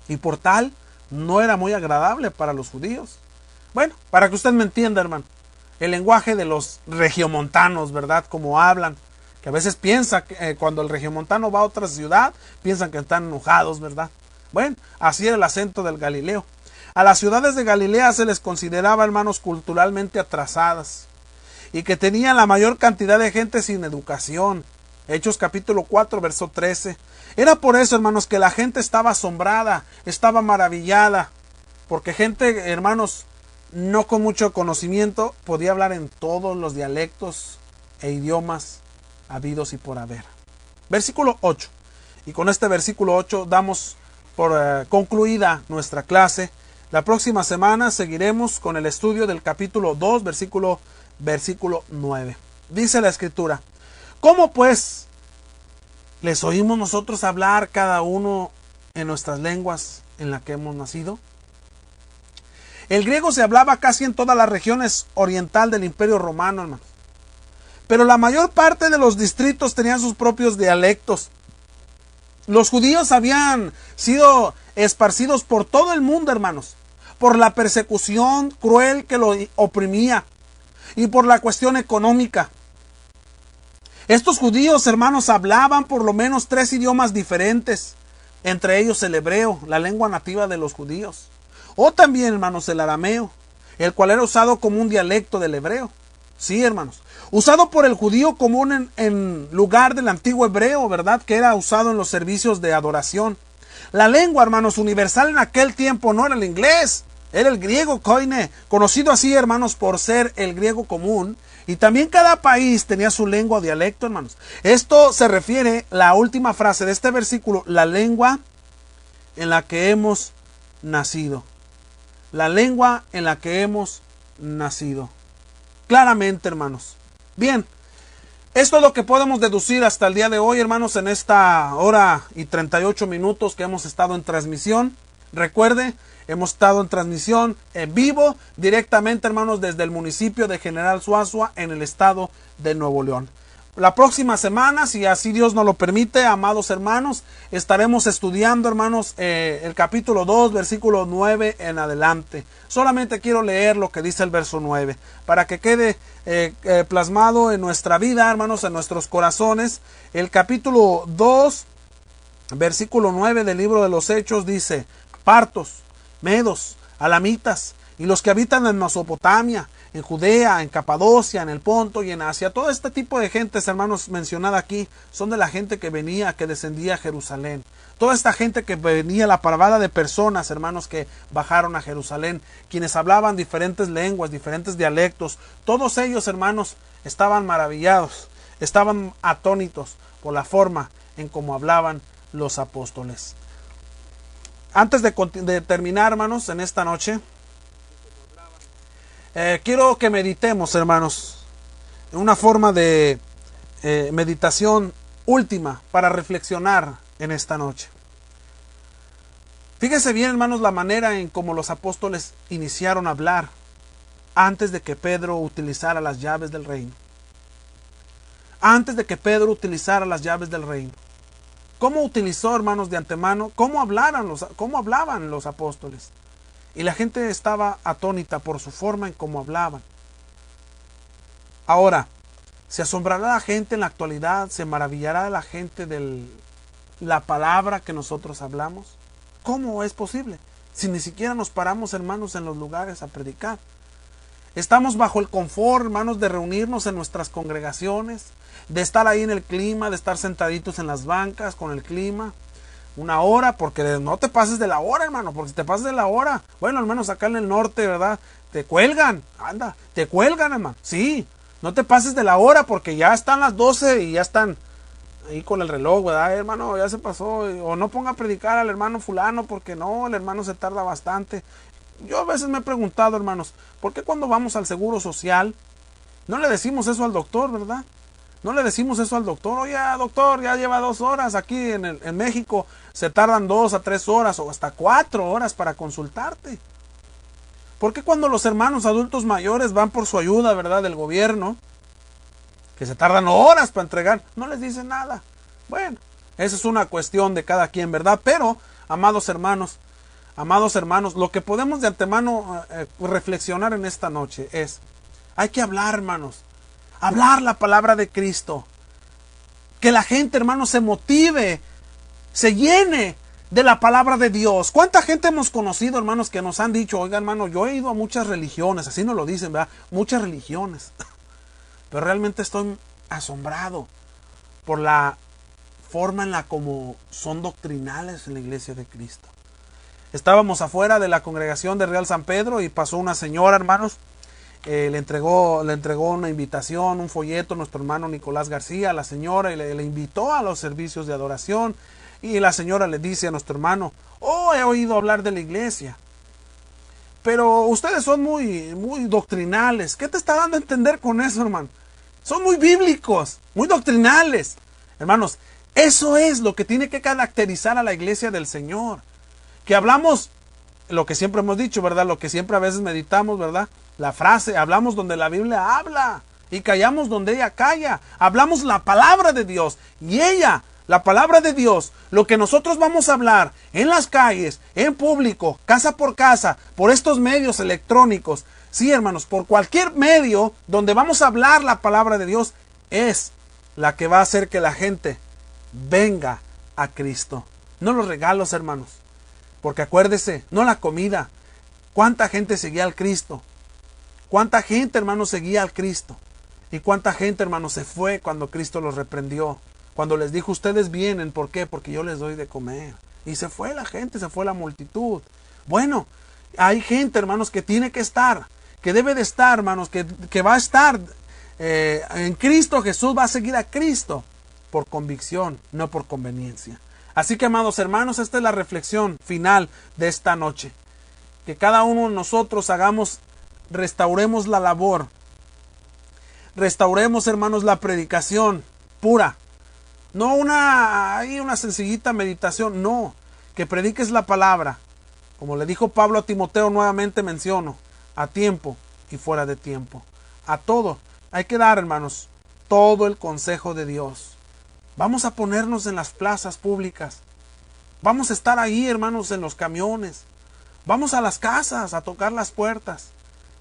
y por tal no era muy agradable para los judíos. Bueno, para que usted me entienda, hermano, el lenguaje de los regiomontanos, ¿verdad? Como hablan, que a veces piensa que cuando el regiomontano va a otra ciudad, piensan que están enojados, ¿verdad? Bueno, así era el acento del Galileo. A las ciudades de Galilea se les consideraba, hermanos, culturalmente atrasadas y que tenían la mayor cantidad de gente sin educación. Hechos capítulo 4, verso 13. Era por eso, hermanos, que la gente estaba asombrada, estaba maravillada, porque gente, hermanos, no con mucho conocimiento, podía hablar en todos los dialectos e idiomas habidos y por haber. Versículo 8. Y con este versículo 8 damos por concluida nuestra clase. La próxima semana seguiremos con el estudio del capítulo 2, versículo 9. Dice la Escritura, ¿cómo pues les oímos nosotros hablar cada uno en nuestras lenguas en la que hemos nacido? El griego se hablaba casi en todas las regiones oriental del Imperio Romano, hermanos. Pero la mayor parte de los distritos tenían sus propios dialectos. Los judíos habían sido esparcidos por todo el mundo, hermanos, por la persecución cruel que lo oprimía y por la cuestión económica. Estos judíos, hermanos, hablaban por lo menos 3 idiomas diferentes, entre ellos el hebreo, la lengua nativa de los judíos, o también, hermanos, el arameo, el cual era usado como un dialecto del hebreo. Sí, hermanos, usado por el judío común en lugar del antiguo hebreo, ¿verdad? Que era usado en los servicios de adoración. La lengua, hermanos, universal en aquel tiempo no era el inglés, era el griego koine, conocido así, hermanos, por ser el griego común. Y también cada país tenía su lengua o dialecto, hermanos. Esto se refiere, la última frase de este versículo, la lengua en la que hemos nacido. La lengua en la que hemos nacido. Claramente, hermanos. Bien, esto es lo que podemos deducir hasta el día de hoy, hermanos, en esta hora y 38 minutos que hemos estado en transmisión. Recuerde, hemos estado en transmisión en vivo, directamente, hermanos, desde el municipio de General Suazua, en el estado de Nuevo León. La próxima semana, si así Dios nos lo permite, amados hermanos, estaremos estudiando, hermanos, el capítulo 2, versículo 9 en adelante. Solamente quiero leer lo que dice el verso 9, para que quede plasmado en nuestra vida, hermanos, en nuestros corazones. El capítulo 2, versículo 9 del libro de los Hechos dice, partos medos, alamitas, y los que habitan en Mesopotamia, en Judea, en Capadocia, en el Ponto y en Asia. Todo este tipo de gentes, hermanos, mencionada aquí, son de la gente que venía, que descendía a Jerusalén. Toda esta gente que venía, la parvada de personas, hermanos, que bajaron a Jerusalén, quienes hablaban diferentes lenguas, diferentes dialectos, todos ellos, hermanos, estaban maravillados, estaban atónitos por la forma en cómo hablaban los apóstoles. Antes de terminar, hermanos, en esta noche, quiero que meditemos, hermanos, en una forma de meditación última para reflexionar en esta noche. Fíjese bien, hermanos, la manera en cómo los apóstoles iniciaron a hablar antes de que Pedro utilizara las llaves del reino. Antes de que Pedro utilizara las llaves del reino. ¿Cómo utilizó, hermanos, de antemano? ¿Cómo hablaban los apóstoles? Y la gente estaba atónita por su forma en cómo hablaban. Ahora, ¿se asombrará la gente en la actualidad? ¿Se maravillará la gente de la palabra que nosotros hablamos? ¿Cómo es posible? Si ni siquiera nos paramos, hermanos, en los lugares a predicar. Estamos bajo el confort, hermanos, de reunirnos en nuestras congregaciones, de estar ahí en el clima, de estar sentaditos en las bancas con el clima. Una hora, porque no te pases de la hora, hermano, porque si te pasas de la hora, bueno, al menos acá en el norte, ¿verdad? Te cuelgan, anda, te cuelgan, hermano. Sí, no te pases de la hora porque ya están las 12 y ya están ahí con el reloj, ¿verdad? Hermano, ya se pasó. O no ponga a predicar al hermano fulano porque no, el hermano se tarda bastante. Yo a veces me he preguntado, hermanos, ¿por qué cuando vamos al Seguro Social no le decimos eso al doctor, verdad? No le decimos eso al doctor. Oye, doctor, ya lleva 2 horas aquí en México. Se tardan 2 a 3 horas o hasta 4 horas para consultarte. ¿Por qué cuando los hermanos adultos mayores van por su ayuda, verdad, del gobierno, que se tardan horas para entregar, no les dicen nada? Bueno, esa es una cuestión de cada quien, ¿verdad? Pero, amados hermanos, lo que podemos de antemano reflexionar en esta noche es, hay que hablar, hermanos. Hablar la palabra de Cristo. Que la gente, hermanos, se motive, se llene de la palabra de Dios. ¿Cuánta gente hemos conocido, hermanos, que nos han dicho, oiga, hermano, yo he ido a muchas religiones, así nos lo dicen, ¿verdad? Muchas religiones. Pero realmente estoy asombrado por la forma en la como son doctrinales en la iglesia de Cristo. Estábamos afuera de la congregación de Real San Pedro y pasó una señora, hermanos. Le entregó una invitación, un folleto a nuestro hermano Nicolás García, a la señora, y le invitó a los servicios de adoración. Y la señora le dice a nuestro hermano, oh, he oído hablar de la iglesia, pero ustedes son muy doctrinales. ¿Qué te está dando a entender con eso, hermano? Son muy bíblicos, muy doctrinales. Hermanos, eso es lo que tiene que caracterizar a la iglesia del Señor. Que hablamos lo que siempre hemos dicho, ¿verdad? Lo que siempre a veces meditamos, ¿verdad? La frase, hablamos donde la Biblia habla y callamos donde ella calla. Hablamos la palabra de Dios y ella, la palabra de Dios, lo que nosotros vamos a hablar en las calles, en público, casa por casa, por estos medios electrónicos. Sí, hermanos, por cualquier medio donde vamos a hablar la palabra de Dios es la que va a hacer que la gente venga a Cristo. No los regalos, hermanos. Porque acuérdese, no la comida. ¿Cuánta gente seguía al Cristo? ¿Cuánta gente, hermanos, seguía al Cristo? ¿Y cuánta gente, hermanos, se fue cuando Cristo los reprendió? Cuando les dijo, ustedes vienen, ¿por qué? Porque yo les doy de comer. Y se fue la gente, se fue la multitud. Bueno, hay gente, hermanos, que tiene que estar, que debe de estar, hermanos, que va a estar en Cristo Jesús, va a seguir a Cristo por convicción, no por conveniencia. Así que, amados hermanos, esta es la reflexión final de esta noche. Que cada uno de nosotros restauremos la labor. Restauremos, hermanos, la predicación pura. No una sencillita meditación, no. Que prediques la palabra. Como le dijo Pablo a Timoteo, nuevamente menciono, a tiempo y fuera de tiempo. A todo. Hay que dar, hermanos, todo el consejo de Dios. Vamos a ponernos en las plazas públicas. Vamos a estar ahí, hermanos, en los camiones. Vamos a las casas a tocar las puertas.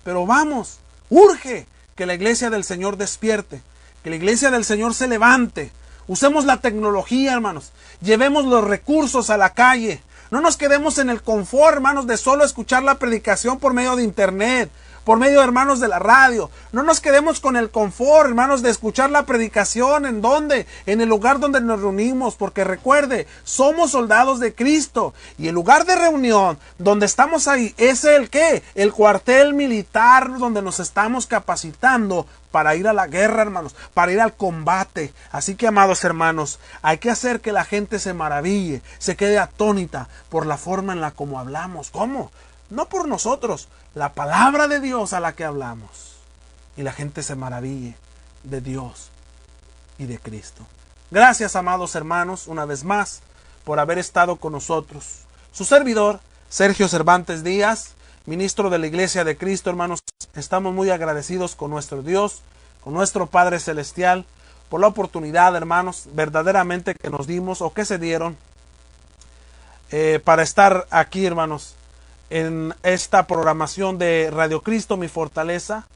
Pero vamos, urge que la iglesia del Señor despierte. Que la iglesia del Señor se levante. Usemos la tecnología, hermanos. Llevemos los recursos a la calle. No nos quedemos en el confort, hermanos, de solo escuchar la predicación por medio de internet, por medio de hermanos de la radio. No nos quedemos con el confort, hermanos, de escuchar la predicación. ¿En dónde? En el lugar donde nos reunimos, porque recuerde, somos soldados de Cristo, y el lugar de reunión donde estamos ahí es el ¿qué? El cuartel militar donde nos estamos capacitando para ir a la guerra, hermanos, para ir al combate. Así que, amados hermanos, hay que hacer que la gente se maraville, se quede atónita por la forma en la como hablamos. ¿Cómo? No por nosotros, la palabra de Dios a la que hablamos. Y la gente se maraville de Dios y de Cristo. Gracias, amados hermanos, una vez más, por haber estado con nosotros. Su servidor, Sergio Cervantes Díaz, ministro de la Iglesia de Cristo, hermanos, estamos muy agradecidos con nuestro Dios, con nuestro Padre Celestial, por la oportunidad, hermanos, verdaderamente que nos dimos o que se dieron para estar aquí, hermanos, en esta programación de Radio Cristo, mi fortaleza,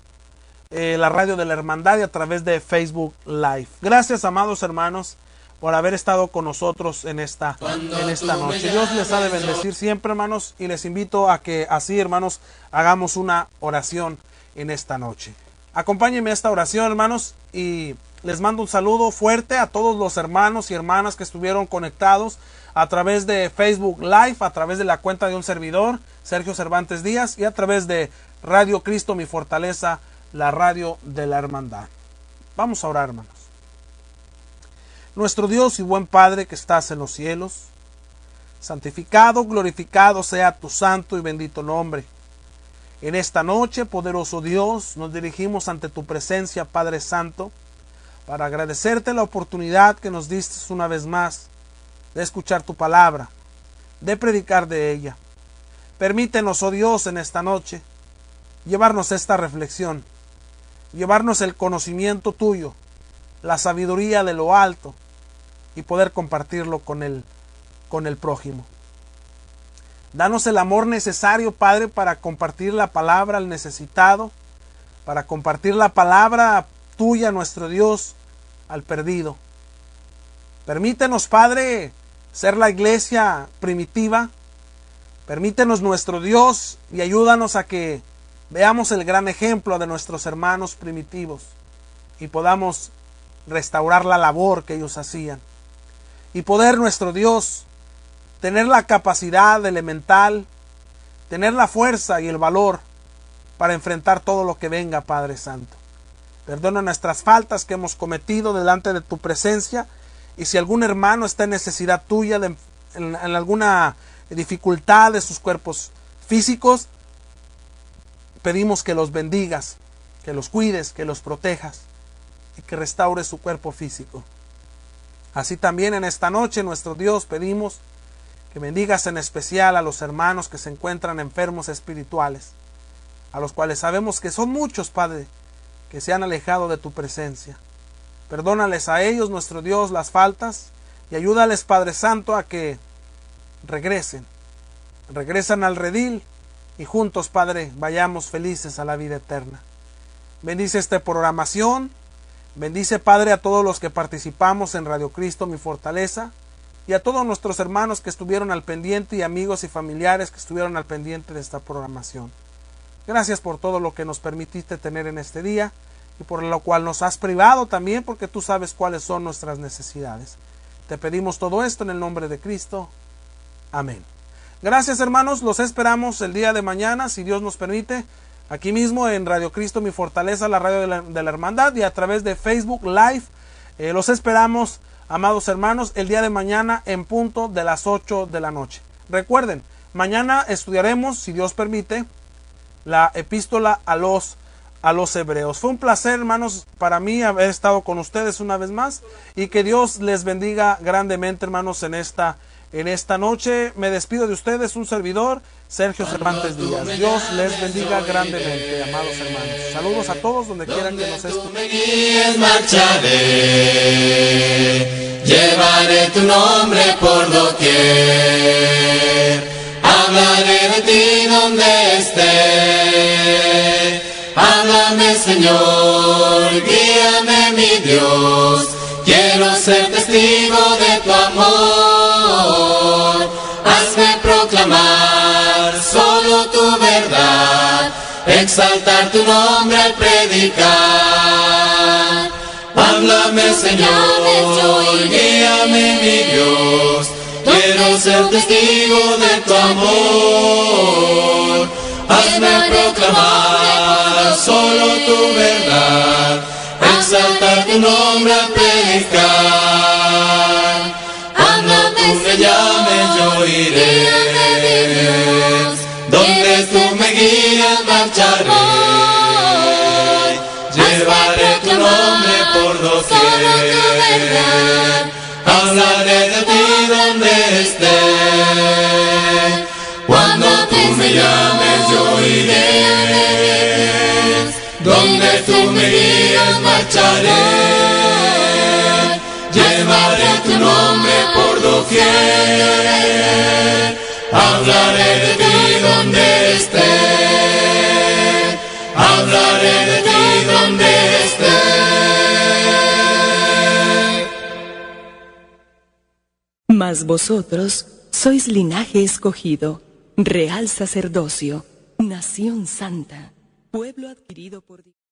la radio de la hermandad, y a través de Facebook Live. Gracias, amados hermanos, por haber estado con nosotros en esta noche. Dios les ha de bendecir siempre, hermanos, y les invito a que así, hermanos, hagamos una oración en esta noche. Acompáñenme a esta oración, hermanos, y les mando un saludo fuerte a todos los hermanos y hermanas que estuvieron conectados a través de Facebook Live, a través de la cuenta de un servidor, Sergio Cervantes Díaz, y a través de Radio Cristo, mi fortaleza, la radio de la hermandad. Vamos a orar, hermanos. Nuestro Dios y buen Padre que estás en los cielos, santificado, glorificado sea tu santo y bendito nombre. En esta noche, poderoso Dios, nos dirigimos ante tu presencia, Padre Santo, para agradecerte la oportunidad que nos diste una vez más de escuchar tu palabra, de predicar de ella. Permítenos, oh Dios, en esta noche, llevarnos esta reflexión, llevarnos el conocimiento tuyo, la sabiduría de lo alto, y poder compartirlo con el prójimo. Danos el amor necesario, Padre, para compartir la palabra al necesitado, para compartir la palabra tuya, nuestro Dios, al perdido. Permítenos, Padre, ser la iglesia primitiva. Permítenos, nuestro Dios, y ayúdanos a que veamos el gran ejemplo de nuestros hermanos primitivos y podamos restaurar la labor que ellos hacían. Y poder, nuestro Dios, tener la capacidad elemental, tener la fuerza y el valor para enfrentar todo lo que venga, Padre Santo. Perdona nuestras faltas que hemos cometido delante de tu presencia, y si algún hermano está en necesidad tuya, en alguna dificultad de sus cuerpos físicos, pedimos que los bendigas, que los cuides, que los protejas y que restaures su cuerpo físico. Así también en esta noche, nuestro Dios, pedimos que bendigas en especial a los hermanos que se encuentran enfermos espirituales, a los cuales sabemos que son muchos, Padre, que se han alejado de tu presencia. Perdónales a ellos, nuestro Dios, las faltas, y ayúdales, Padre Santo, a que regresen al redil, y juntos, Padre, vayamos felices a la vida eterna. Bendice esta programación. Bendice, Padre, a todos los que participamos en Radio Cristo, mi fortaleza, y a todos nuestros hermanos que estuvieron al pendiente, y amigos y familiares que estuvieron al pendiente de esta programación. Gracias por todo lo que nos permitiste tener en este día, y por lo cual nos has privado también, porque tú sabes cuáles son nuestras necesidades. Te pedimos todo esto en el nombre de Cristo. Amén. Gracias, hermanos, los esperamos el día de mañana, si Dios nos permite, aquí mismo en Radio Cristo, mi fortaleza, la radio de la hermandad, y a través de Facebook Live. Los esperamos, amados hermanos, el día de mañana en punto de las 8 de la noche. Recuerden, mañana estudiaremos, si Dios permite, la epístola a los hebreos. Fue un placer, hermanos, para mí haber estado con ustedes una vez más, y que Dios les bendiga grandemente, hermanos, en esta noche. Me despido de ustedes, un servidor, Sergio Cervantes Díaz. Dios les bendiga grandemente, amados hermanos. Saludos a todos donde quieran que nos escuchen. Marcharé, llevaré tu nombre por doquier, hablaré de ti donde esté. Háblame, Señor, guíame, mi Dios, quiero ser testigo de tu amor. Hazme proclamar solo tu verdad, exaltar tu nombre al predicar. Háblame, Señor, guíame, mi Dios, quiero ser testigo de tu amor. Hazme proclamar solo tu verdad, exaltar tu nombre al predicar. Cuando tú me llames yo iré, donde tú me guías marcharé. Llevaré tu nombre por doquier, hablaré de ti donde esté. Cuando tú me llames yo iré, donde tú me guías marcharé. Llevaré tu nombre por doquier, hablaré de ti donde esté. Hablaré de ti donde esté. Mas vosotros sois linaje escogido, real sacerdocio, nación santa, pueblo adquirido por Dios.